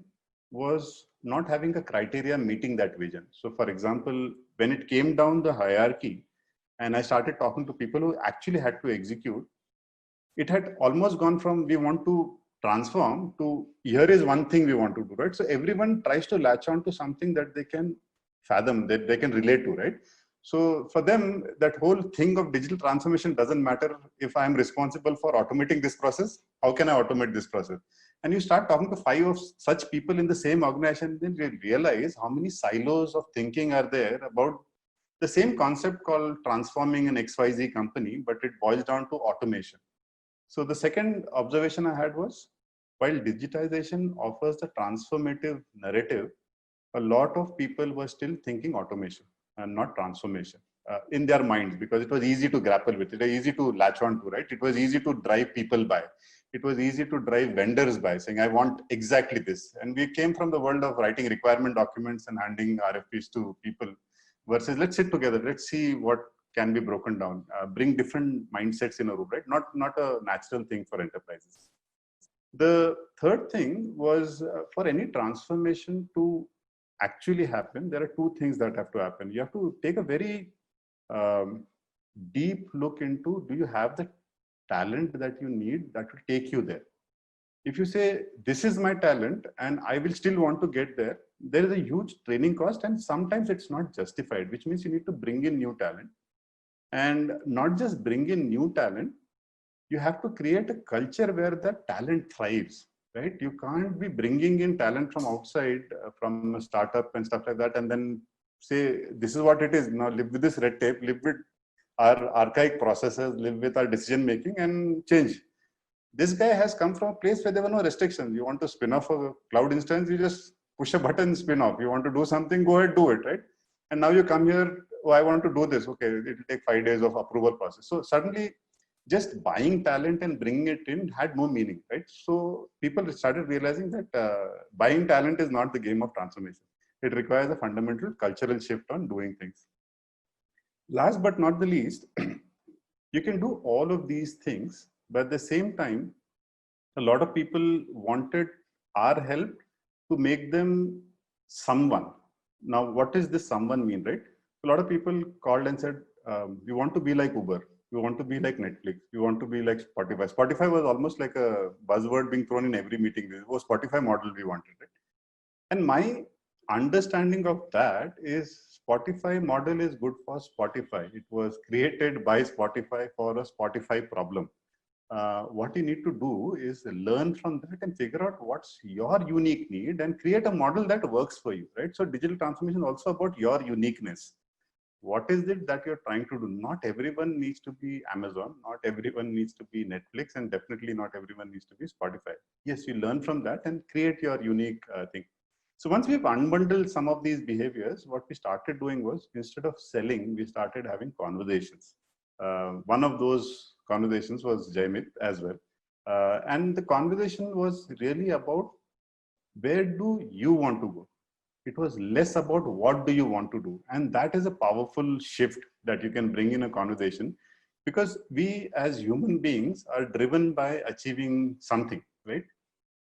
was not having a criteria meeting that vision. So for example, when it came down the hierarchy and I started talking to people who actually had to execute, it had almost gone from we want to transform to here is one thing we want to do, right? So everyone tries to latch on to something that they can fathom, that they can relate to, right? So for them, that whole thing of digital transformation doesn't matter if I'm responsible for automating this process. How can I automate this process? And you start talking to 5 of such people in the same organization, then you realize how many silos of thinking are there about the same concept called transforming an XYZ company, but it boils down to automation. So the second observation I had was, while digitization offers the transformative narrative, a lot of people were still thinking automation and not transformation in their minds, because it was easy to grapple with, it was easy to latch on to, right? It was easy to drive people by. It was easy to drive vendors by saying, I want exactly this. And we came from the world of writing requirement documents and handing RFPs to people versus let's sit together, let's see what can be broken down, bring different mindsets in a room, right? Not a natural thing for enterprises. The third thing was for any transformation to actually happen, there are 2 things that have to happen. You have to take a very deep look into, do you have the talent that you need that will take you there? If you say, this is my talent and I will still want to get there, there is a huge training cost and sometimes it's not justified, which means you need to bring in new talent. And not just bring in new talent, you have to create a culture where the talent thrives, right? You can't be bringing in talent from outside, from a startup and stuff like that, and then say, this is what it is. Now live with this red tape, live with our archaic processes, live with our decision making and change. This guy has come from a place where there were no restrictions. You want to spin off a cloud instance, you just push a button, spin off. You want to do something, go ahead, do it, right? And now you come here, oh, I want to do this. Okay, it will take 5 days of approval process. So suddenly, just buying talent and bringing it in had no meaning, right? So people started realizing that buying talent is not the game of transformation. It requires a fundamental cultural shift on doing things. Last but not the least, you can do all of these things, but at the same time, a lot of people wanted our help to make them someone. Now, what does this someone mean, right? A lot of people called and said, we want to be like Uber. We want to be like Netflix. We want to be like Spotify. Spotify was almost like a buzzword being thrown in every meeting. It was Spotify model we wanted, right? And my understanding of that is Spotify model is good for Spotify. It was created by Spotify for a Spotify problem. What you need to do is learn from that and figure out what's your unique need and create a model that works for you, right? So digital transformation is also about your uniqueness. What is it that you're trying to do? Not everyone needs to be Amazon, not everyone needs to be Netflix, and definitely not everyone needs to be Spotify. Yes, you learn from that and create your unique thing. So once we've unbundled some of these behaviors, what we started doing was, instead of selling, we started having conversations. One of those conversations was Jaymit as well. And the conversation was really about, where do you want to go? It was less about what do you want to do. And that is a powerful shift that you can bring in a conversation, because we as human beings are driven by achieving something, right?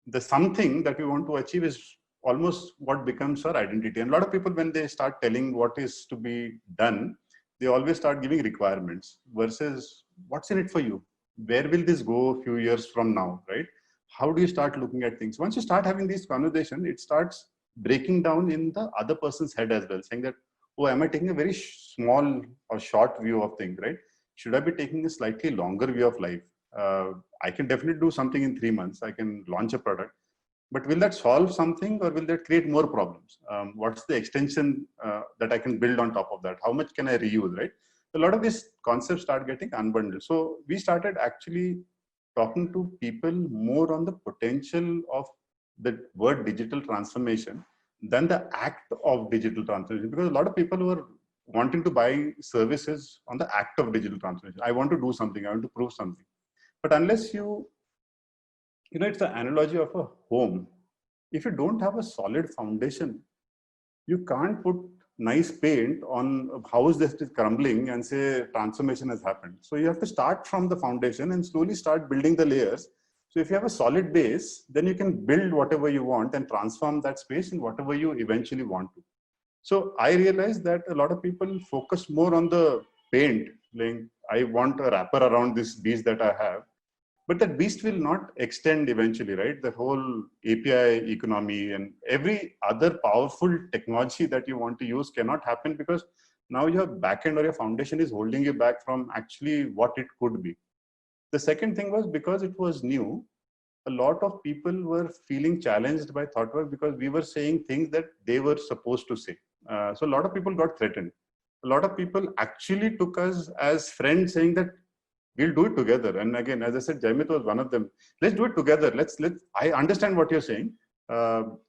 The something that we want to achieve is almost what becomes our identity. And a lot of people, when they start telling what is to be done, they always start giving requirements versus what's in it for you. Where will this go a few years from now, right? How do you start looking at things? Once you start having these conversations, it starts breaking down in the other person's head as well, saying that, oh, am I taking a very small or short view of things, right? Should I be taking a slightly longer view of life? I can definitely do something in 3 months. I can launch a product, but will that solve something or will that create more problems? What's the extension that I can build on top of that? How much can I reuse, right? A lot of these concepts start getting unbundled. So we started actually talking to people more on the potential of the word digital transformation than the act of digital transformation, because a lot of people were wanting to buy services on the act of digital transformation. I want to do something, I want to prove something. But unless you it's an analogy of a home. If you don't have a solid foundation, you can't put nice paint on a house that is crumbling and say transformation has happened. So you have to start from the foundation and slowly start building the layers. So if you have a solid base, then you can build whatever you want and transform that space in whatever you eventually want to. So I realized that a lot of people focus more on the paint, like I want a wrapper around this beast that I have. But that beast will not extend eventually, right? The whole API economy and every other powerful technology that you want to use cannot happen because now your backend or your foundation is holding you back from actually what it could be. The second thing was because it was new, a lot of people were feeling challenged by ThoughtWorks because we were saying things that they were supposed to say. So a lot of people got threatened. A lot of people actually took us as friends saying that we'll do it together. And again, as I said, Jaimit was one of them. Let's do it together. I understand what you're saying.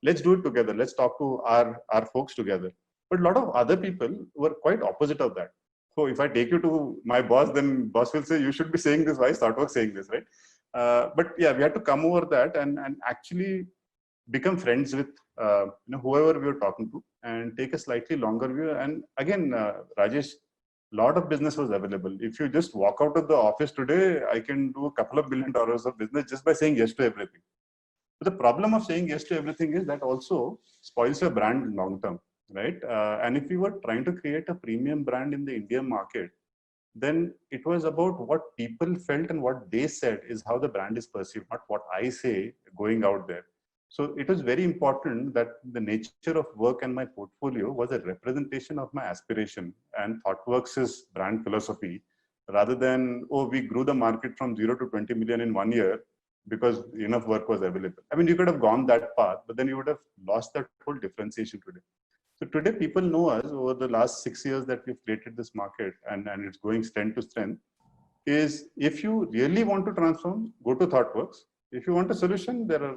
Let's do it together. Let's talk to our folks together. But a lot of other people were quite opposite of that. So if I take you to my boss, then boss will say, you should be saying this. Why is ThoughtWorks saying this, right? But yeah, we had to come over that and actually become friends with whoever we were talking to and take a slightly longer view. And again, Rajesh, lot of business was available. If you just walk out of the office today, I can do a couple of $1 billion of business just by saying yes to everything. But the problem of saying yes to everything is that also spoils your brand long term, right? And if you were trying to create a premium brand in the Indian market, then it was about what people felt and what they said is how the brand is perceived, not what I say going out there. So it was very important that the nature of work and my portfolio was a representation of my aspiration and ThoughtWorks' brand philosophy, rather than, oh, we grew the market from 0 to 20 million in 1 year because enough work was available. I mean, you could have gone that path, but then you would have lost that whole differentiation today. So today people know us over the last 6 years that we've created this market and it's going strength to strength, is if you really want to transform, go to ThoughtWorks. If you want a solution, there are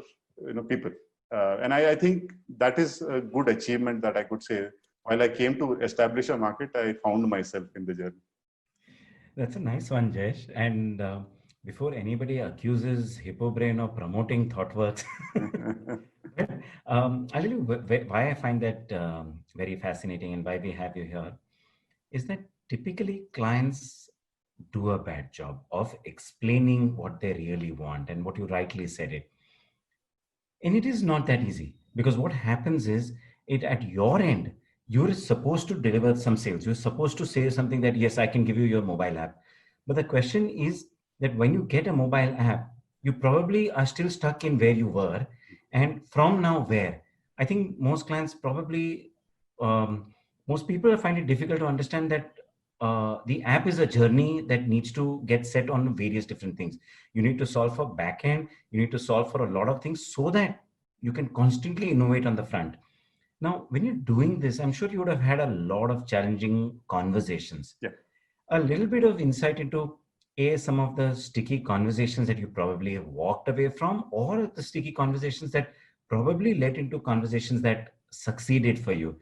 people. And I think that is a good achievement that I could say. While I came to establish a market, I found myself in the journey. That's a nice one, Jesh. And before anybody accuses HippoBrain of promoting ThoughtWorks, I'll tell you why I find that very fascinating and why we have you here is that typically clients do a bad job of explaining what they really want and what you rightly said it. And it is not that easy because what happens is it at your end, you're supposed to deliver some sales. You're supposed to say something that, yes, I can give you your mobile app. But the question is that when you get a mobile app, you probably are still stuck in where you were. And from now, where? I think most clients probably, most people find it difficult to understand that the app is a journey that needs to get set on various different things. You need to solve for backend. You need to solve for a lot of things so that you can constantly innovate on the front. Now, when you're doing this, I'm sure you would have had a lot of challenging conversations. Yeah. A little bit of insight into some of the sticky conversations that you probably have walked away from, or the sticky conversations that probably led into conversations that succeeded for you,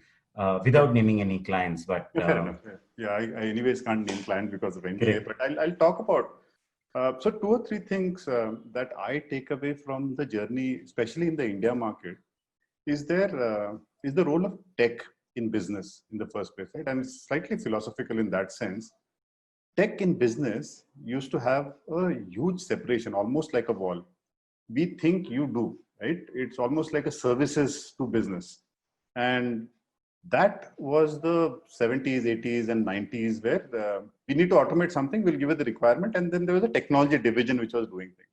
without naming any clients. But fair enough. Yeah, I anyways can't name client because of NDA, but I'll talk about. So 2 or 3 things that I take away from the journey, especially in the India market, is the role of tech in business in the first place, right? And it's slightly philosophical in that sense. Tech in business used to have a huge separation, almost like a wall. We think you do, right? It's almost like a services to business. And that was the 70s, 80s, and 90s, where we need to automate something, we'll give it the requirement, and then there was a technology division which was doing things.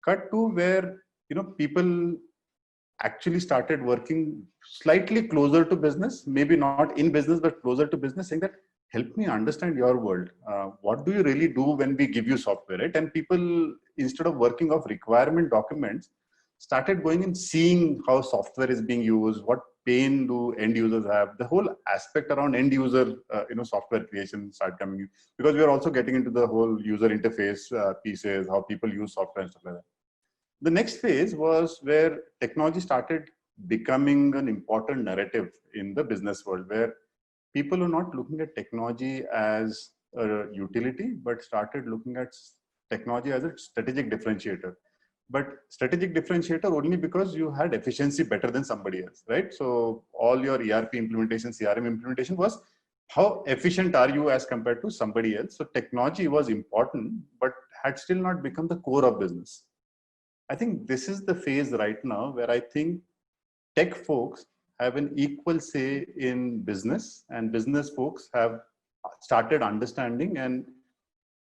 Cut to where people actually started working slightly closer to business, maybe not in business, but closer to business, saying that, help me understand your world. What do you really do when we give you software, right? And people, instead of working off requirement documents, started going and seeing how software is being used, what pain do end users have, the whole aspect around end user, software creation started coming in, because we are also getting into the whole user interface pieces, how people use software and stuff like that. The next phase was where technology started becoming an important narrative in the business world, where people are not looking at technology as a utility, but started looking at technology as a strategic differentiator. but strategic differentiator only because you had efficiency better than somebody else, right? So all your ERP implementation, CRM implementation was how efficient are you as compared to somebody else. So technology was important, but had still not become the core of business. I think this is the phase right now where I think tech folks have an equal say in business, and business folks have started understanding and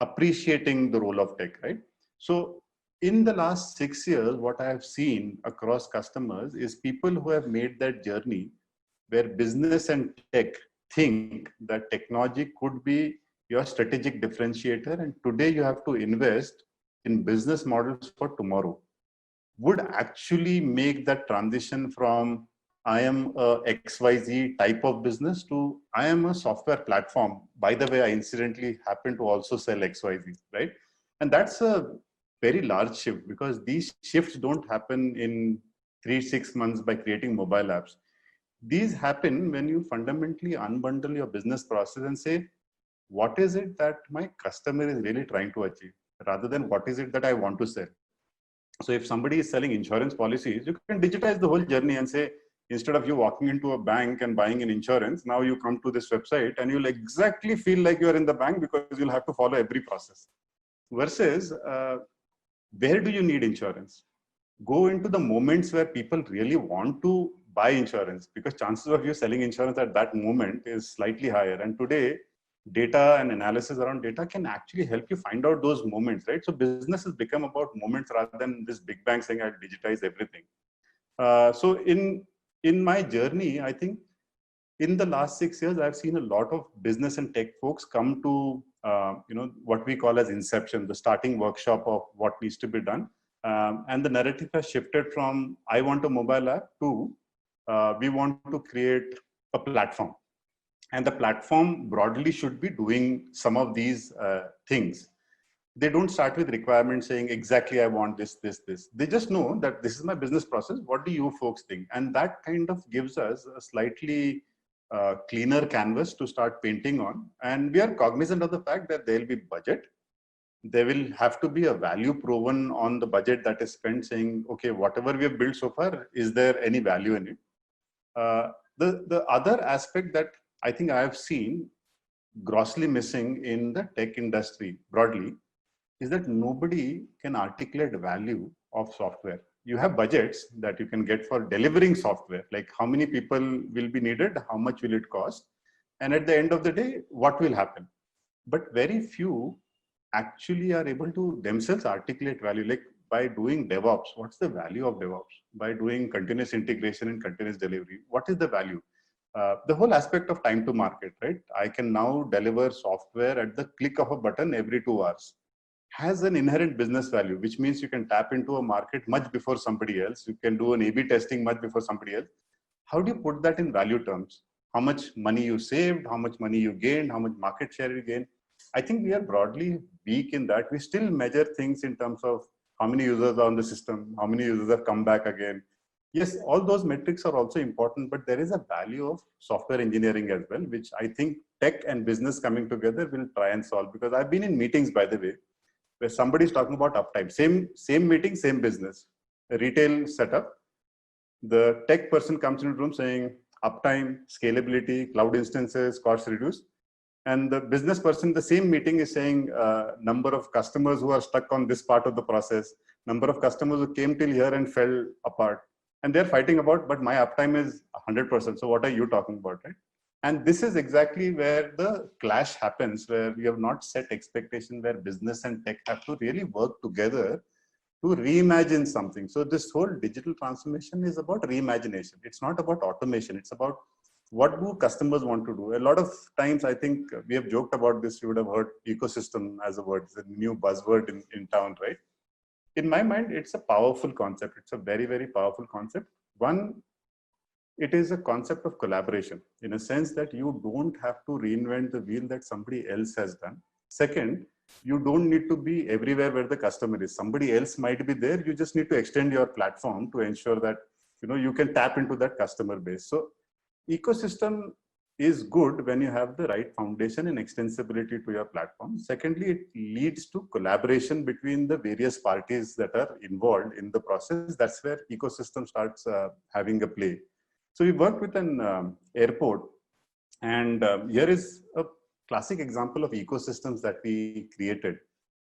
appreciating the role of tech, right? So in the last 6 years, what I have seen across customers is people who have made that journey where business and tech think that technology could be your strategic differentiator, and today you have to invest in business models for tomorrow, would actually make that transition from I am a XYZ type of business to I am a software platform. By the way, I incidentally happen to also sell XYZ, right? And that's a very large shift, because these shifts don't happen in 3-6 months by creating mobile apps. These happen when you fundamentally unbundle your business process and say, what is it that my customer is really trying to achieve, rather than what is it that I want to sell. So if somebody is selling insurance policies, you can digitize the whole journey and say, instead of you walking into a bank and buying an insurance, now you come to this website and you'll exactly feel like you're in the bank, because you'll have to follow every process. Versus, where do you need insurance? Go into the moments where people really want to buy insurance, because chances of you selling insurance at that moment is slightly higher. And today, data and analysis around data can actually help you find out those moments, right? So business has become about moments rather than this big bang saying I'll digitize everything. So in my journey, I think in the last 6 years, I've seen a lot of business and tech folks come to what we call as inception, the starting workshop of what needs to be done. And the narrative has shifted from I want a mobile app to we want to create a platform. And the platform broadly should be doing some of these things. They don't start with requirements saying exactly I want this. They just know that this is my business process. What do you folks think? And that kind of gives us a slightly cleaner canvas to start painting on. And we are cognizant of the fact that there will be budget. There will have to be a value proven on the budget that is spent, saying, okay, whatever we have built so far, is there any value in it? The other aspect that I think I have seen grossly missing in the tech industry broadly is that nobody can articulate value of software. You have budgets that you can get for delivering software, like how many people will be needed, how much will it cost, and at the end of the day, what will happen. But very few actually are able to themselves articulate value. Like by doing DevOps, what's the value of DevOps? By doing continuous integration and continuous delivery, what is the value? The whole aspect of time to market, right? I can now deliver software at the click of a button every 2 hours. Has an inherent business value, which means you can tap into a market much before somebody else. You can do an A/B testing much before somebody else. How do you put that in value terms? How much money you saved, how much money you gained, how much market share you gained? I think we are broadly weak in that. We still measure things in terms of how many users are on the system, how many users have come back again. Yes, all those metrics are also important, but there is a value of software engineering as well, which I think tech and business coming together will try and solve. Because I've been in meetings, by the way, where somebody's talking about uptime. Same meeting, same business, a retail setup. The tech person comes into the room saying uptime, scalability, cloud instances, cost reduce. And the business person, the same meeting is saying number of customers who are stuck on this part of the process, number of customers who came till here and fell apart. And they're fighting about, but my uptime is 100%. So what are you talking about, right? And this is exactly where the clash happens, where we have not set expectation, where business and tech have to really work together to reimagine something. So this whole digital transformation is about reimagination. It's not about automation. It's about what do customers want to do. A lot of times, I think we have joked about this. You would have heard ecosystem as a word. It's a new buzzword in town, right? In my mind, it's a powerful concept. It's a very, very powerful concept. One, it is a concept of collaboration in a sense that you don't have to reinvent the wheel that somebody else has done. Second, you don't need to be everywhere where the customer is. Somebody else might be there. You just need to extend your platform to ensure that you can tap into that customer base. So ecosystem is good when you have the right foundation and extensibility to your platform. Secondly, it leads to collaboration between the various parties that are involved in the process. That's where ecosystem starts having a play. So we worked with an airport, and here is a classic example of ecosystems that we created.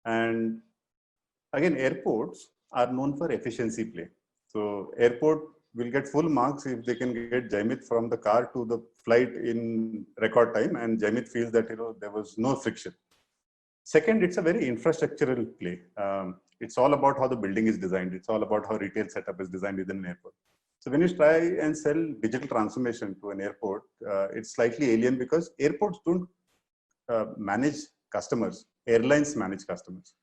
And again, airports are known for efficiency play. So airport will get full marks if they can get Jaimit from the car to the flight in record time, and Jaimit feels that there was no friction. Second, it's a very infrastructural play. It's all about how the building is designed. It's all about how retail setup is designed within an airport. So when you try and sell digital transformation to an airport, it's slightly alien because airports don't manage customers. Airlines manage customers.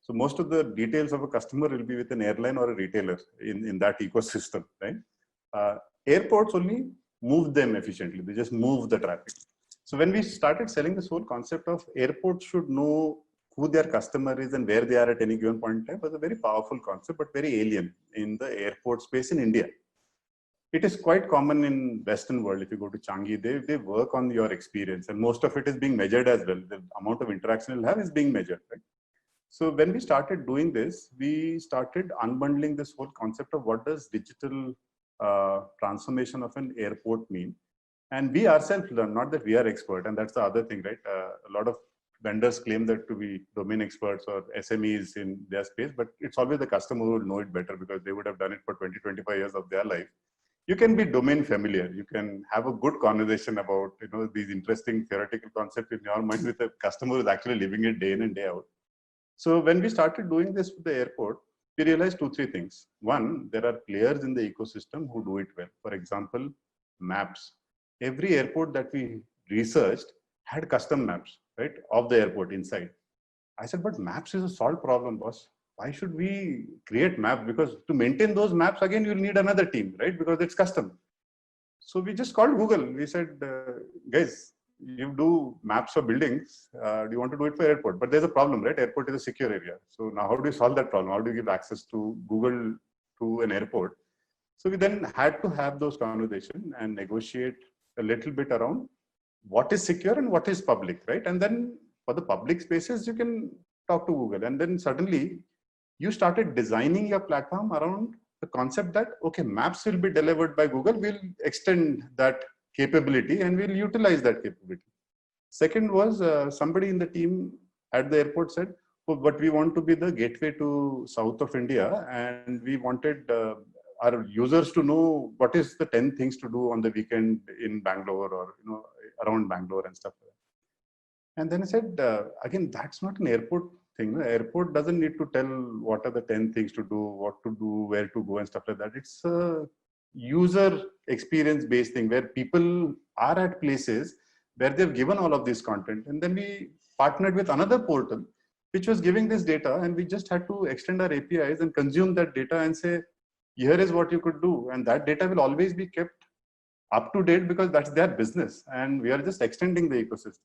So most of the details of a customer will be with an airline or a retailer in that ecosystem, right? Airports only move them efficiently. They just move the traffic. So when we started selling this whole concept of airports should know who their customer is and where they are at any given point in time was a very powerful concept, but very alien in the airport space in India. It is quite common in Western world. If you go to Changi, they work on your experience, and most of it is being measured as well. The amount of interaction you'll have is being measured, right? So when we started doing this, we started unbundling this whole concept of what does digital transformation of an airport mean. And we ourselves learn, not that we are expert, and that's the other thing, right? A lot of vendors claim that to be domain experts or SMEs in their space, but it's always the customer who will know it better because they would have done it for 20, 25 years of their life. You can be domain familiar. You can have a good conversation about these interesting theoretical concepts in your mind with a customer who is actually living it day in and day out. So when we started doing this with the airport, we realized 2-3 things. One, there are players in the ecosystem who do it well. For example, maps. Every airport that we researched had custom maps, right, of the airport inside. I said, but maps is a solved problem, boss. Why should we create maps? Because to maintain those maps, again, you'll need another team, right? Because it's custom. So we just called Google. We said, guys, you do maps for buildings. Do you want to do it for airport? But there's a problem, right? Airport is a secure area. So now how do you solve that problem? How do you give access to Google to an airport? So we then had to have those conversations and negotiate a little bit around what is secure and what is public, right? And then for the public spaces, you can talk to Google. And then suddenly you started designing your platform around the concept that, okay, maps will be delivered by Google. We'll extend that capability and we'll utilize that capability. Second was somebody in the team at the airport said, oh, but we want to be the gateway to south of India, and we wanted our users to know what is the 10 things to do on the weekend in Bangalore or around Bangalore and stuff like that. And then I said, again, that's not an airport thing. The airport doesn't need to tell what are the 10 things to do, what to do, where to go and stuff like that. It's a user experience based thing where people are at places where they've given all of this content. And then we partnered with another portal which was giving this data, and we just had to extend our APIs and consume that data and say, here is what you could do. And that data will always be kept up to date because that's their business. And we are just extending the ecosystem.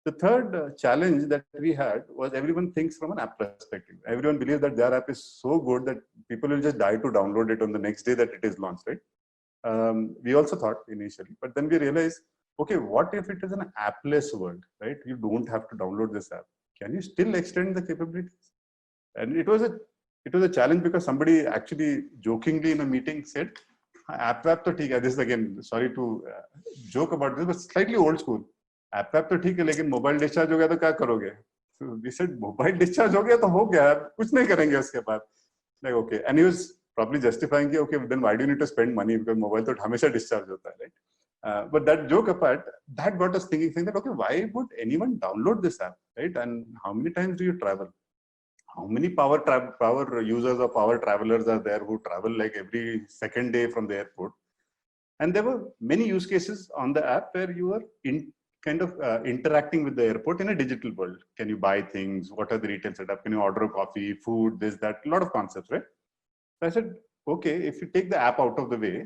The third challenge that we had was everyone thinks from an app perspective. Everyone believes that their app is so good that people will just die to download it on the next day that it is launched, right? We also thought initially, but then we realized, okay, what if it is an appless world, right? You don't have to download this app. Can you still extend the capabilities? And it was a challenge because somebody actually jokingly in a meeting said, app to theek hai. This is again, sorry to joke about this, but slightly old school. App to theek hai, lekin mobile discharge ho gaya to kya karoge? So we said, mobile discharge ho gaya to ho gaya, kuch nahi karenge uske baad. Like, okay. And he was probably justifying, okay, then why do you need to spend money? Because mobile to hamesha discharge hota hai, right? But that joke apart, that got us thinking that, okay, why would anyone download this app, right? And how many times do you travel? How many power users or power travelers are there who travel like every second day from the airport? And there were many use cases on the app where you were interacting with the airport in a digital world. Can you buy things? What are the retail setup? Can you order coffee, food, this, that, a lot of concepts, right? So I said, okay, if you take the app out of the way,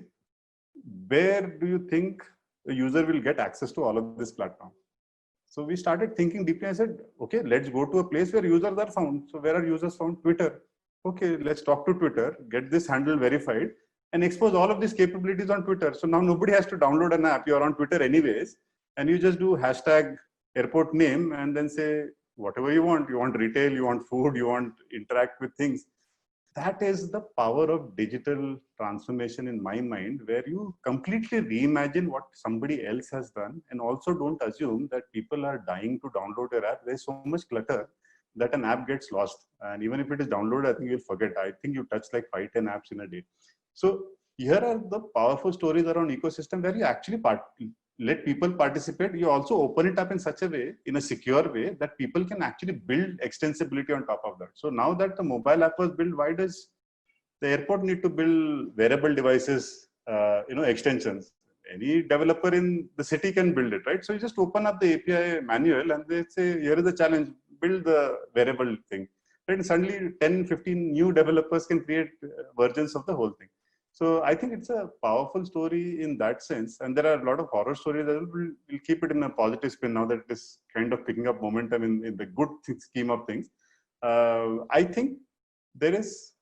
where do you think the user will get access to all of this platform? So we started thinking deeply. I said, okay, let's go to a place where users are found. So where are users found? Twitter. Okay, let's talk to Twitter, get this handle verified and expose all of these capabilities on Twitter. So now nobody has to download an app. You're on Twitter anyways. and you just do hashtag airport name and then say whatever you want. You want retail, you want food, you want interact with things. That is the power of digital transformation in my mind, where you completely reimagine what somebody else has done, and also don't assume that people are dying to download your app. There's so much clutter that an app gets lost. And even if it is downloaded, I think you'll forget. I think you touch like 5-10 apps in a day. So here are the powerful stories around ecosystem where you actually let people participate. You also open it up in such a way, in a secure way, that people can actually build extensibility on top of that. So now that the mobile app was built, why does the airport need to build wearable devices, extensions? Any developer in the city can build it, right? So you just open up the API manual and they say, here is the challenge, build the wearable thing. Right? And suddenly 10, 15 new developers can create versions of the whole thing. So I think it's a powerful story in that sense. And there are a lot of horror stories that we'll keep it in a positive spin now that it is kind of picking up momentum in the good scheme of things. I think there is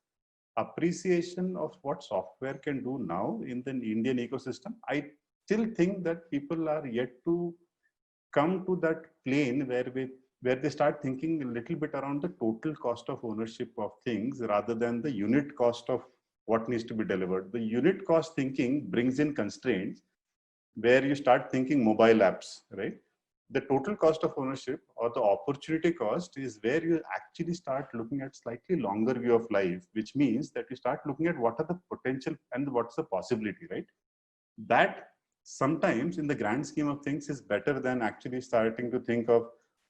appreciation of what software can do now in the Indian ecosystem. I still think that people are yet to come to that plane where they start thinking a little bit around the total cost of ownership of things rather than the unit cost of what needs to be delivered. The unit cost thinking brings in constraints where you start thinking mobile apps, right? The total cost of ownership or the opportunity cost is where you actually start looking at slightly longer view of life, which means that you start looking at what are the potential and what's the possibility, right? That sometimes in the grand scheme of things is better than actually starting to think of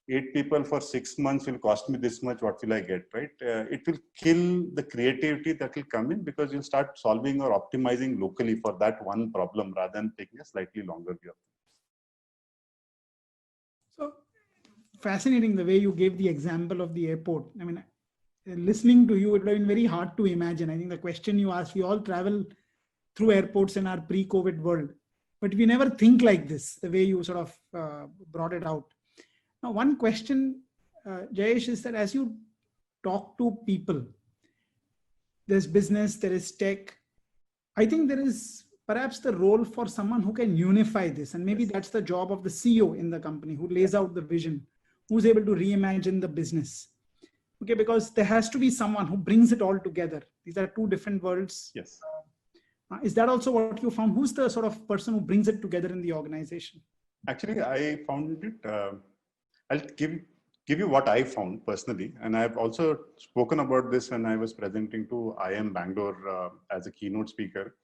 8 people for 6 months will cost me this much, what will I get, right? It will kill the creativity that will come in because you'll start solving or optimizing locally for that one problem rather than taking a slightly longer view. So fascinating the way you gave the example of the airport. I mean, listening to you, it would have been very hard to imagine. I think the question you asked, we all travel through airports in our pre-COVID world, but we never think like this, the way you sort of brought it out. Now, one question, Jayesh, is that as you talk to people, there's business, there is tech. I think there is perhaps the role for someone who can unify this. And maybe that's the job of the CEO in the company who lays out the vision, who's able to reimagine the business. Okay, because there has to be someone who brings it all together. These are two different worlds. Yes. Is that also what you found? Who's the sort of person who brings it together in the organization? Actually, I found it, I'll give you what I found personally. And I've also spoken about this when I was presenting to IIM Bangalore as a keynote speaker.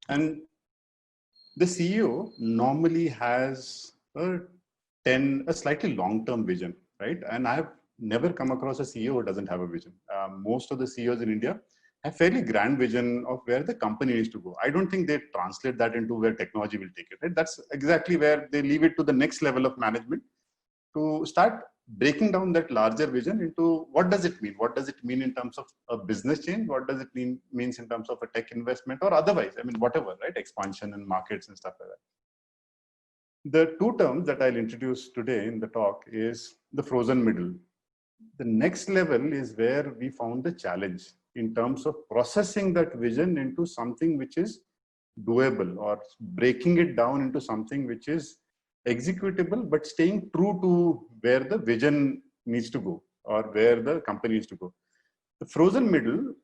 And the CEO normally has a slightly long-term vision, right? And I've never come across a CEO who doesn't have a vision. Most of the CEOs in India have fairly grand vision of where the company needs to go. I don't think they translate that into where technology will take it, right? That's exactly where they leave it to the next level of management to start breaking down that larger vision into what does it mean? What does it mean in terms of a business change? What does it means in terms of a tech investment or otherwise? I mean, whatever, right? Expansion and markets and stuff like that. The two terms that I'll introduce today in the talk is the frozen middle. The next level is where we found the challenge in terms of processing that vision into something which is doable or breaking it down into something which is executable, but staying true to where the vision needs to go or where the company needs to go. The frozen middle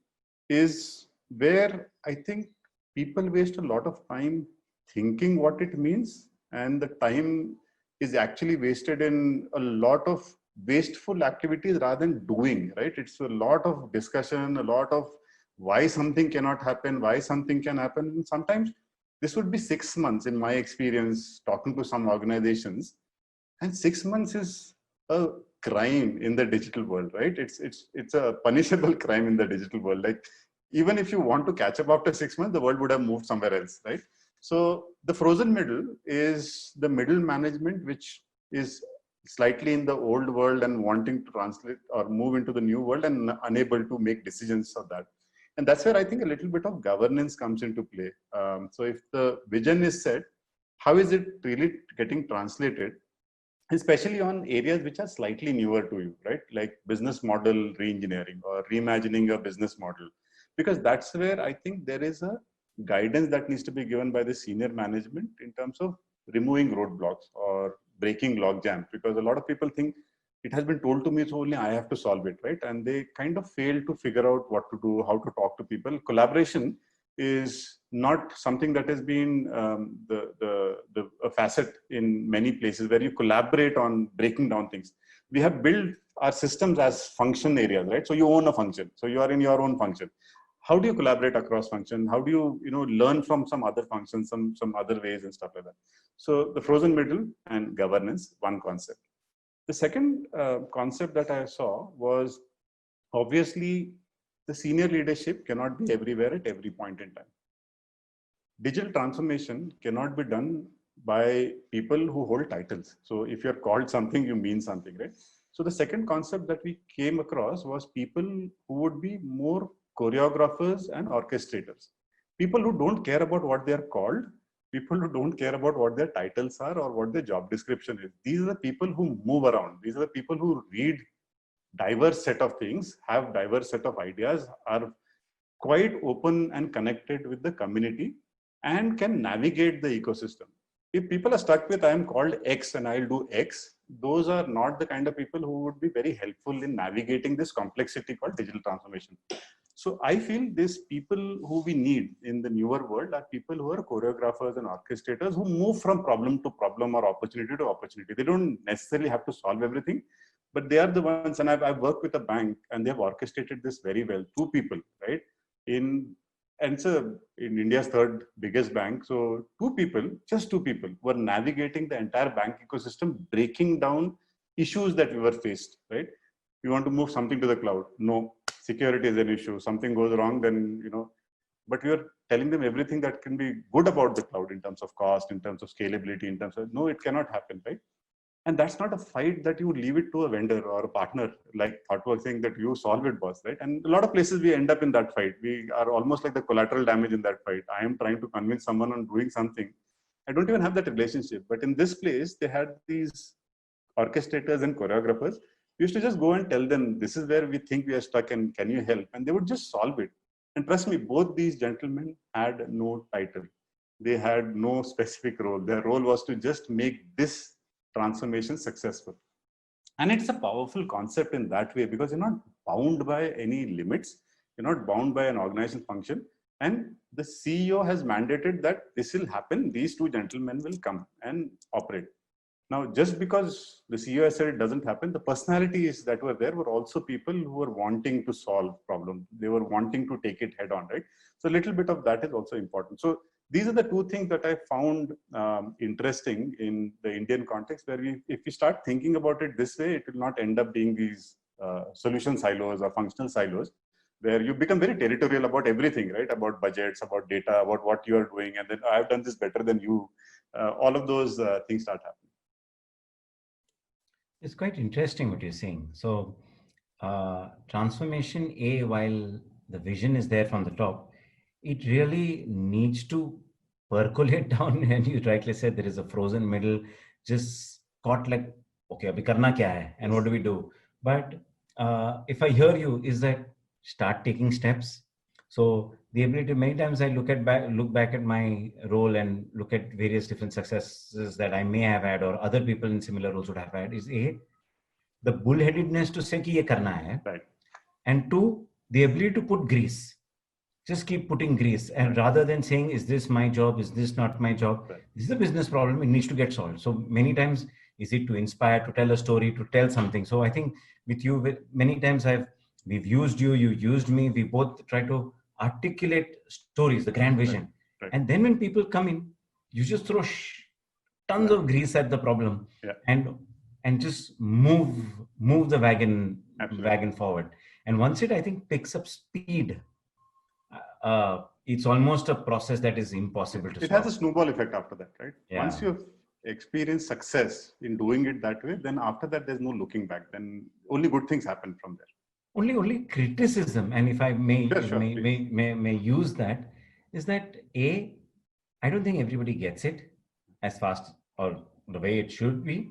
is where I think people waste a lot of time thinking what it means, and the time is actually wasted in a lot of wasteful activities rather than doing, right? It's a lot of discussion, a lot of why something cannot happen, why something can happen. And sometimes this would be 6 months in my experience talking to some organizations, and 6 months is a crime in the digital world, right? It's a punishable crime in the digital world. Like even if you want to catch up after 6 months, the world would have moved somewhere else, right? So the frozen middle is the middle management, which is slightly in the old world and wanting to translate or move into the new world and unable to make decisions of that. And that's where I think a little bit of governance comes into play. So if the vision is set, how is it really getting translated, especially on areas which are slightly newer to you, right? Like business model re-engineering or reimagining a business model, because that's where I think there is a guidance that needs to be given by the senior management in terms of removing roadblocks or breaking log jams, because a lot of people think it has been told to me, so only I have to solve it, right? And they kind of fail to figure out what to do, how to talk to people. Collaboration is not something that has been a facet in many places where you collaborate on breaking down things. We have built our systems as function areas, right? So you own a function. So you are in your own function. How do you collaborate across function? How do you learn from some other functions, some other ways and stuff like that? So the frozen middle and governance, one concept. The second concept that I saw was, obviously the senior leadership cannot be everywhere at every point in time. Digital transformation cannot be done by people who hold titles. So if you're called something, you mean something, right? So the second concept that we came across was people who would be more choreographers and orchestrators. People who don't care about what they are called, people who don't care about what their titles are or what their job description is. These are the people who move around. These are the people who read diverse set of things, have diverse set of ideas, are quite open and connected with the community, and can navigate the ecosystem. If people are stuck with, I am called X and I'll do X, those are not the kind of people who would be very helpful in navigating this complexity called digital transformation. So I feel these people who we need in the newer world are people who are choreographers and orchestrators who move from problem to problem or opportunity to opportunity. They don't necessarily have to solve everything, but they are the ones, and I've worked with a bank and they have orchestrated this very well. Two people, right? And it's in India's third biggest bank. So just two people were navigating the entire bank ecosystem, breaking down issues that we were faced, right? You want to move something to the cloud? No. Security is an issue. Something goes wrong, then, but we are telling them everything that can be good about the cloud in terms of cost, in terms of scalability, in terms of, no, it cannot happen, right? And that's not a fight that you leave it to a vendor or a partner, like Thoughtworks saying that you solve it, boss, right? And a lot of places we end up in that fight. We are almost like the collateral damage in that fight. I am trying to convince someone on doing something. I don't even have that relationship. But in this place, they had these orchestrators and choreographers. We used to just go and tell them, this is where we think we are stuck and can you help? And they would just solve it. And trust me, both these gentlemen had no title. They had no specific role. Their role was to just make this transformation successful. And it's a powerful concept in that way, because you're not bound by any limits. You're not bound by an organizational function. And the CEO has mandated that this will happen. These two gentlemen will come and operate. Now, just because the CEO has said it doesn't happen, the personalities that were there were also people who were wanting to solve problems. They were wanting to take it head on, right? So a little bit of that is also important. So these are the two things that I found interesting in the Indian context, where if we start thinking about it this way, it will not end up being these solution silos or functional silos, where you become very territorial about everything, right? About budgets, about data, about what you are doing, and then I've done this better than you. All of those things start happening. It's quite interesting what you're saying. So transformation, while the vision is there from the top, it really needs to percolate down. And you rightly said there is a frozen middle, just caught like, okay, abhi karna kya hai? And what do we do? But if I hear you, is that start taking steps. So the ability, many times I look back at my role and look at various different successes that I may have had or other people in similar roles would have had, is the bullheadedness to say ki ye karna hai. Right. And two, the ability to put grease. Just keep putting grease, and rather than saying, is this my job? Is this not my job? Right. This is a business problem. It needs to get solved. So many times, is it to inspire, to tell a story, to tell something? So I think with you, many times we've used you, you used me. We both try to articulate stories, the grand vision. Right. And then when people come in, you just throw tons of grease at the problem, and just move the wagon forward. And once it, I think, picks up speed, it's almost a process that is impossible to stop. It has a snowball effect after that, right? Yeah. Once you've experienced success in doing it that way, then after that, there's no looking back. Then only good things happen from there. Only criticism, and if I may use that, is that I don't think everybody gets it as fast or the way it should be,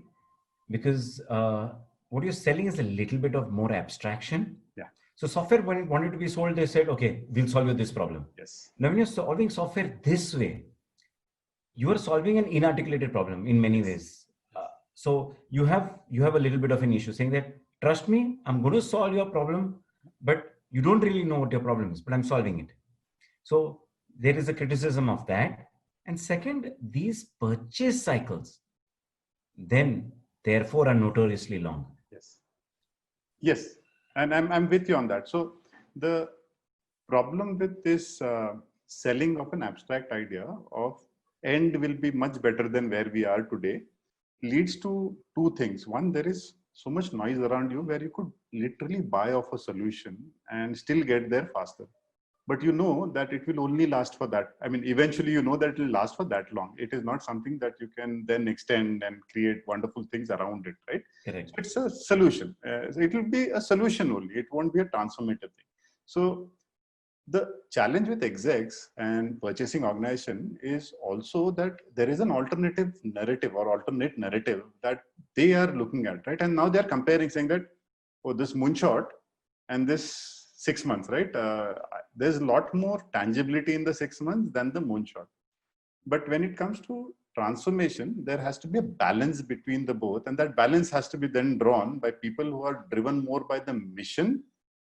because what you're selling is a little bit of more abstraction. Yeah. So software, when it wanted to be sold, they said, okay, we'll solve you this problem. Yes. Now, when you're solving software this way, you are solving an inarticulated problem in many ways. So you have a little bit of an issue saying that, trust me, I'm going to solve your problem, but you don't really know what your problem is, but I'm solving it. So there is a criticism of that. And second, these purchase cycles then therefore are notoriously long. Yes. Yes. And I'm with you on that. So the problem with this selling of an abstract idea of end will be much better than where we are today leads to two things. One, there is so much noise around you where you could literally buy off a solution and still get there faster. But you know that it will only last for that. I mean, eventually you know that it will last for that long. It is not something that you can then extend and create wonderful things around it, right? Correct. So it's a solution. So it will be a solution only. It won't be a transformative thing. So the challenge with execs and purchasing organization is also that there is an alternative narrative or alternate narrative that they are looking at, right? And now they're comparing, saying that, oh, this moonshot and this 6 months, right? There's a lot more tangibility in the 6 months than the moonshot. But when it comes to transformation, there has to be a balance between the both. And that balance has to be then drawn by people who are driven more by the mission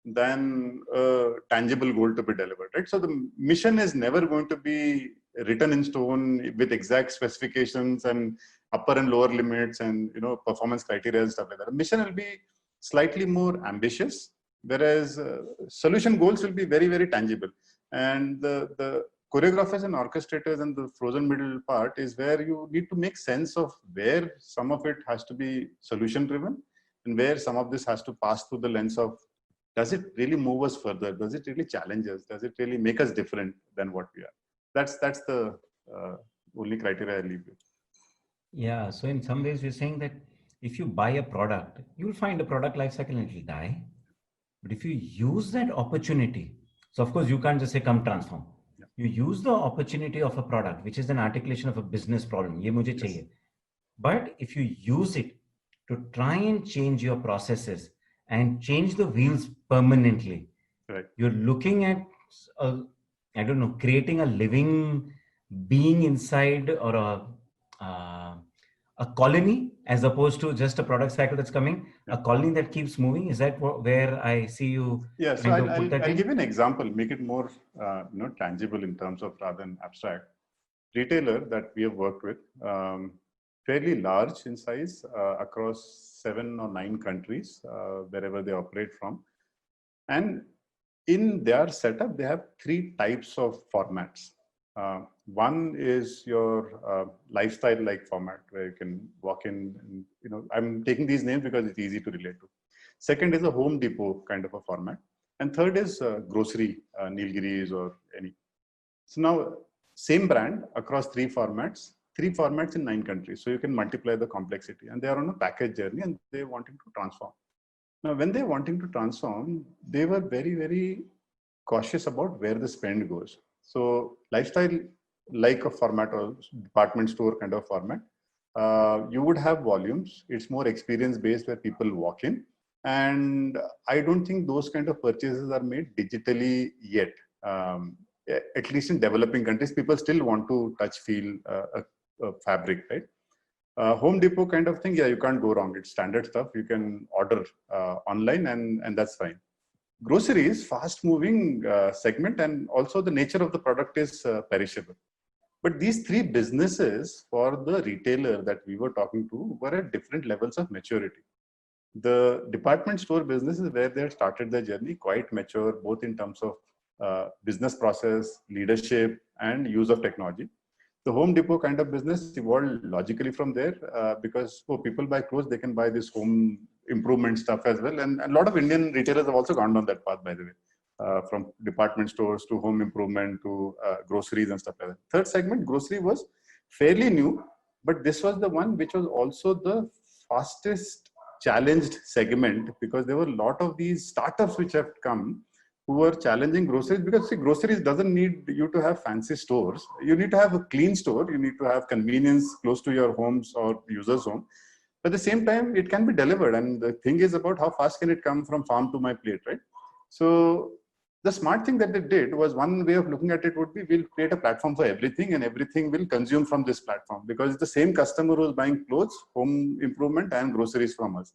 than a tangible goal to be delivered, right? So the mission is never going to be written in stone with exact specifications and upper and lower limits and performance criteria and stuff like that. The mission will be slightly more ambitious, whereas solution goals will be very, very tangible. And the choreographers and orchestrators and the frozen middle part is where you need to make sense of where some of it has to be solution driven and where some of this has to pass through the lens of, does it really move us further? Does it really challenge us? Does it really make us different than what we are? That's the only criteria I leave with. Yeah. So in some ways, we're saying that if you buy a product, you'll find a product life cycle and it'll die. But if you use that opportunity, so of course you can't just say come transform. Yeah. You use the opportunity of a product, which is an articulation of a business problem. Ye mujhe chahiye. But if you use it to try and change your processes and change the wheels permanently, right, you're looking at creating a living being inside, or a colony, as opposed to just a product cycle that's coming, a colony that keeps moving. Is that where I see you? Yeah, so I'll give you an example, make it more tangible in terms of rather than abstract. Retailer that we have worked with, fairly large in size, across 7 or 9 countries, wherever they operate from. And in their setup, they have 3 types of formats. One is your lifestyle-like format, where you can walk in, and, I'm taking these names because it's easy to relate to. Second is a Home Depot kind of a format. And third is grocery, Nilgiris or any. So now, same brand across 3 formats in 9 countries. So you can multiply the complexity, and they are on a package journey and they're wanting to transform. Now, when they're wanting to transform, they were very, very cautious about where the spend goes. So lifestyle like a format or department store kind of format, you would have volumes. It's more experience based where people walk in. And I don't think those kind of purchases are made digitally yet. At least in developing countries, people still want to touch, feel a fabric, right? Home Depot kind of thing, yeah, you can't go wrong. It's standard stuff. You can order online and that's fine. Groceries, fast moving segment, and also the nature of the product is perishable. But these 3 businesses for the retailer that we were talking to were at different levels of maturity. The department store business is where they started their journey, quite mature, both in terms of business process, leadership, and use of technology. The Home Depot kind of business evolved logically from there because people buy clothes, they can buy this home improvement stuff as well. And a lot of Indian retailers have also gone down that path, by the way, from department stores to home improvement to groceries and stuff like that. Third segment, grocery, was fairly new, but this was the one which was also the fastest challenged segment, because there were a lot of these startups which have come who are challenging groceries, because see, groceries doesn't need you to have fancy stores. You need to have a clean store. You need to have convenience close to your homes or user's home. But at the same time, it can be delivered. And the thing is about how fast can it come from farm to my plate, right? So the smart thing that they did was, one way of looking at it would be, we'll create a platform for everything and everything will consume from this platform, because it's the same customer who's buying clothes, home improvement and groceries from us.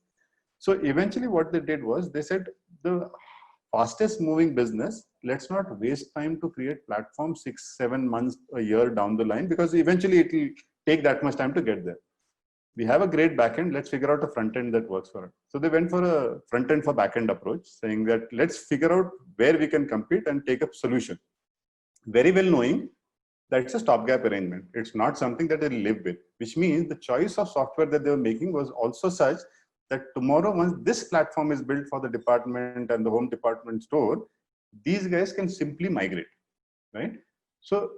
So eventually what they did was, they said, the fastest moving business, let's not waste time to create platforms 6-7 months, a year down the line, because eventually it will take that much time to get there. We have a great backend, let's figure out a front end that works for it. So they went for a front end for backend approach, saying that let's figure out where we can compete and take a solution. Very well knowing that it's a stopgap arrangement. It's not something that they live with, which means the choice of software that they were making was also such that tomorrow, once this platform is built for the department and the home department store, these guys can simply migrate, right? So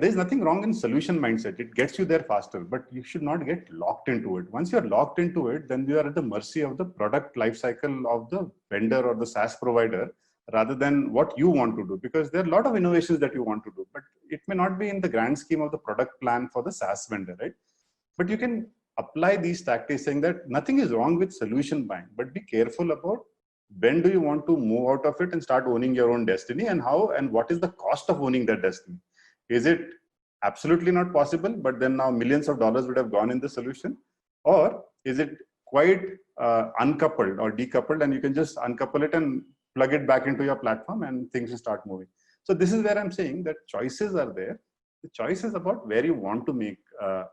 there's nothing wrong in solution mindset. It gets you there faster, but you should not get locked into it. Once you're locked into it, then you are at the mercy of the product lifecycle of the vendor or the SaaS provider, rather than what you want to do, because there are a lot of innovations that you want to do, but it may not be in the grand scheme of the product plan for the SaaS vendor, right? But you can apply these tactics, saying that nothing is wrong with solution buying, but be careful about when do you want to move out of it and start owning your own destiny, and how and what is the cost of owning that destiny. Is it absolutely not possible, but then now millions of dollars would have gone in the solution? Or is it quite uncoupled or decoupled, and you can just uncouple it and plug it back into your platform and things will start moving? So this is where I'm saying that choices are there. The choice is about where you want to make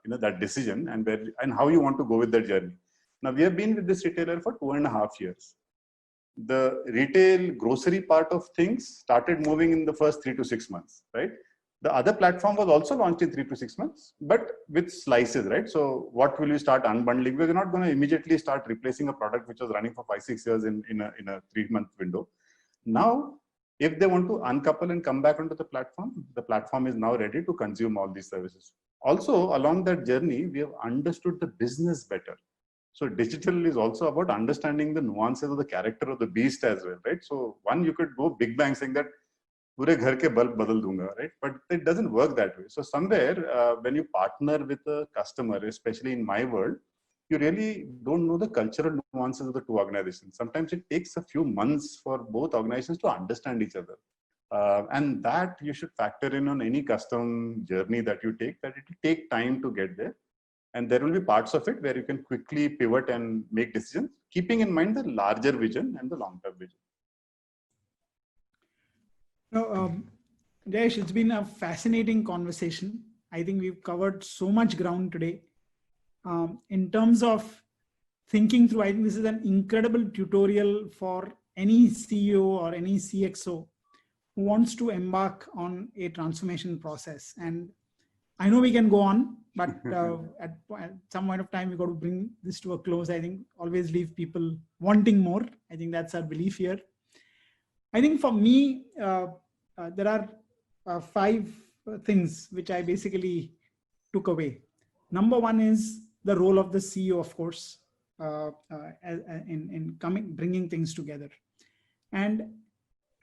that decision, and where and how you want to go with that journey. Now, we have been with this retailer for 2.5 years. The retail grocery part of things started moving in the first 3 to 6 months, right? The other platform was also launched in 3 to 6 months, but with slices, right? So what will you start unbundling? We're not going to immediately start replacing a product which was running for 5-6 years in a 3-month window. Now, if they want to uncouple and come back onto the platform is now ready to consume all these services. Also, along that journey, we have understood the business better. So digital is also about understanding the nuances of the character of the beast as well, right? So one, you could go big bang saying that पूरे घर के bulb बदल दूंगा, right? But it doesn't work that way. So somewhere when you partner with a customer, especially in my world, you really don't know the cultural nuances of the two organizations. Sometimes it takes a few months for both organizations to understand each other. And that you should factor in on any custom journey that you take, that it will take time to get there. And there will be parts of it where you can quickly pivot and make decisions, keeping in mind the larger vision and the long-term vision. Jayesh, it's been a fascinating conversation. I think we've covered so much ground today. In terms of thinking through, I think this is an incredible tutorial for any CEO or any CXO who wants to embark on a transformation process. And I know we can go on, but at some point of time, we've got to bring this to a close. I think always leave people wanting more. I think that's our belief here. I think for me, there are 5 things which I basically took away. Number one is the role of the CEO, of course, in bringing things together. And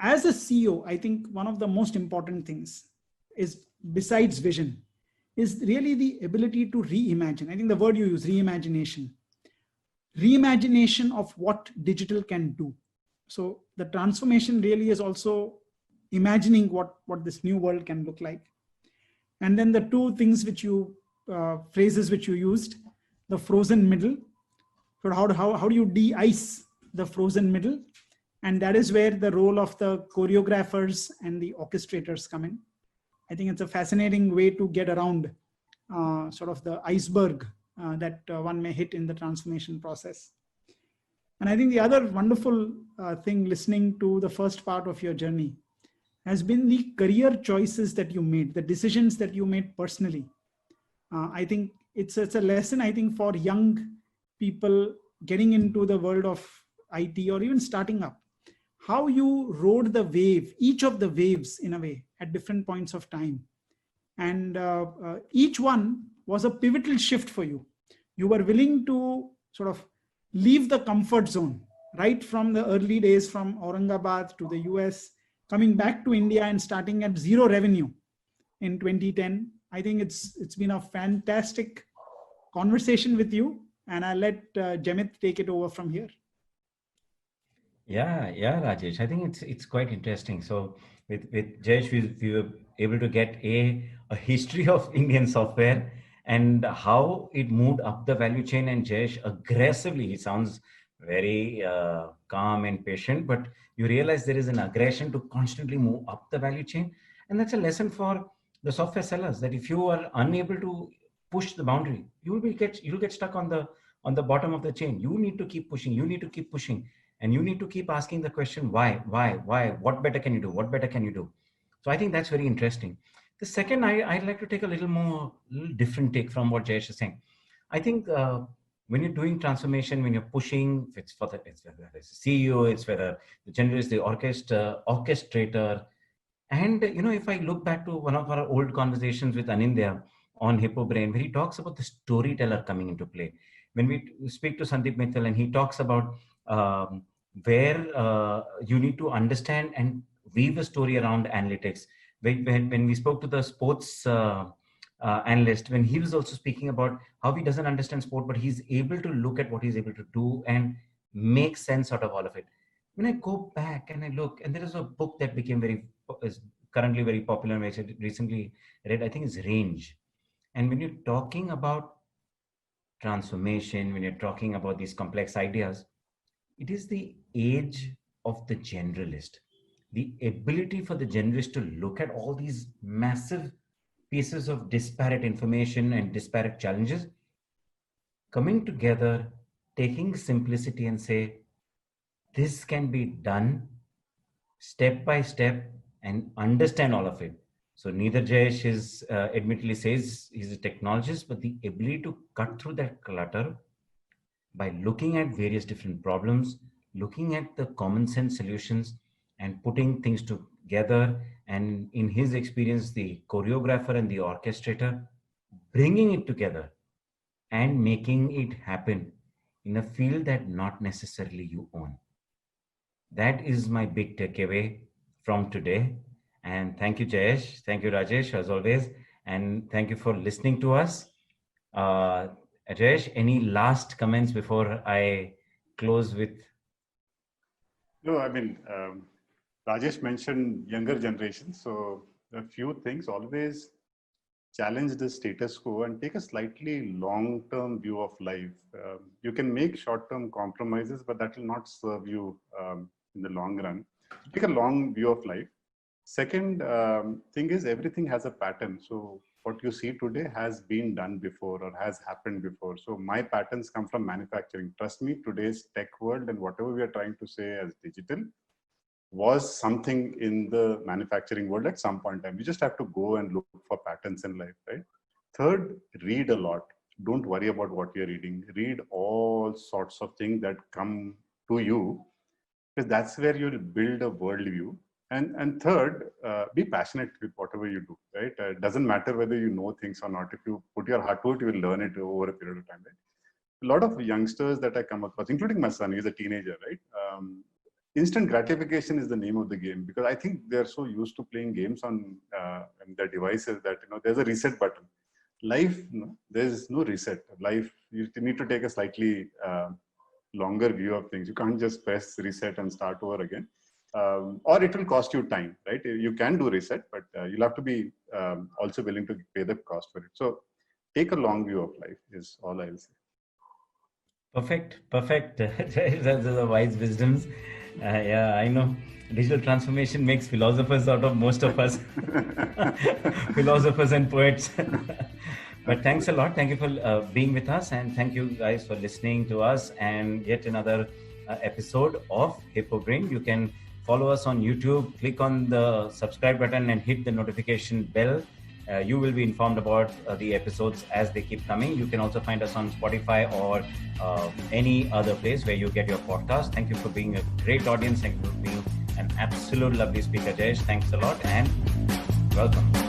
as a CEO, I think one of the most important things is, besides vision, is really the ability to reimagine. I think the word you use, reimagination. Reimagination of what digital can do. So the transformation really is also imagining what this new world can look like. And then the 2 things which you, phrases which you used, the frozen middle. So how do you de-ice the frozen middle? And that is where the role of the choreographers and the orchestrators come in. I think it's a fascinating way to get around sort of the iceberg that one may hit in the transformation process. And I think the other wonderful thing listening to the first part of your journey has been the career choices that you made, the decisions that you made personally. I think it's a lesson, I think, for young people getting into the world of IT or even starting up. How you rode the wave, each of the waves in a way at different points of time. And each one was a pivotal shift for you. You were willing to sort of leave the comfort zone, right from the early days, from Aurangabad to the US, coming back to India and starting at 0 revenue in 2010. I think it's been a fantastic conversation with you, and I'll let Jemit take it over from here. Yeah, Rajesh. I think it's quite interesting. So with Jayesh, we were able to get a history of Indian software and how it moved up the value chain. And Jayesh aggressively, he sounds very calm and patient, but you realize there is an aggression to constantly move up the value chain, and that's a lesson for the software sellers. That if you are unable to push the boundary, you'll get stuck on the bottom of the chain. You need to keep pushing. You need to keep pushing, and you need to keep asking the question, why, what better can you do, what better can you do? So I think that's very interesting. The second, I'd like to take a little different take from what Jayesh is saying. I think when you're doing transformation, when you're pushing, it's whether it's CEO, it's whether the generalist, the orchestrator. And if I look back to one of our old conversations with Anindya on Hippo Brain, where he talks about the storyteller coming into play. When we speak to Sandeep Mittal, and he talks about where you need to understand and weave a story around analytics. When we spoke to the sports analyst, when he was also speaking about how he doesn't understand sport, but he's able to look at what he's able to do and make sense out of all of it. When I go back and I look, and there is a book that is currently very popular, which I recently read, I think is Range. And when you're talking about transformation, when you're talking about these complex ideas, it is the age of the generalist. The ability for the generalist to look at all these massive pieces of disparate information and disparate challenges, coming together, taking simplicity and say, this can be done step by step and understand all of it. So neither Jayesh is admittedly says he's a technologist, but the ability to cut through that clutter by looking at various different problems, looking at the common sense solutions and putting things together. And in his experience, the choreographer and the orchestrator, bringing it together and making it happen in a field that not necessarily you own. That is my big takeaway from today. And thank you, Jayesh. Thank you, Rajesh, as always. And thank you for listening to us. Jayesh, any last comments before I close with? No, I mean, Rajesh mentioned younger generation. So a few things: always challenge the status quo and take a slightly long-term view of life. You can make short-term compromises, but that will not serve you in the long run. Take a long view of life. Second thing is, everything has a pattern. So what you see today has been done before or has happened before. So my patterns come from manufacturing. Trust me, today's tech world and whatever we are trying to say as digital was something in the manufacturing world at some point in time. You just have to go and look for patterns in life, right? Third, read a lot. Don't worry about what you're reading. Read all sorts of things that come to you, because that's where you'll build a worldview. And third, be passionate with whatever you do, right? It doesn't matter whether you know things or not. If you put your heart to it, you will learn it over a period of time, right? A lot of youngsters that I come across, including my son, he's a teenager, right? Instant gratification is the name of the game, because I think they're so used to playing games on their devices that, there's a reset button. Life, there's no reset. Life, you need to take a slightly longer view of things. You can't just press reset and start over again. Or it will cost you time, right? You can do reset, but you'll have to be also willing to pay the cost for it. So take a long view of life is all I'll say. Perfect. Those are wise wisdoms. Yeah, I know. Digital transformation makes philosophers out of most of us. Philosophers and poets. But thanks a lot. Thank you for being with us. And thank you guys for listening to us and yet another episode of Hippo Brain. You can follow us on YouTube. Click on the subscribe button and hit the notification bell. You will be informed about the episodes as they keep coming. You can also find us on Spotify or any other place where you get your podcast. Thank you for being a great audience. Thank you for being an absolute lovely speaker, Jayesh. Thanks a lot and welcome.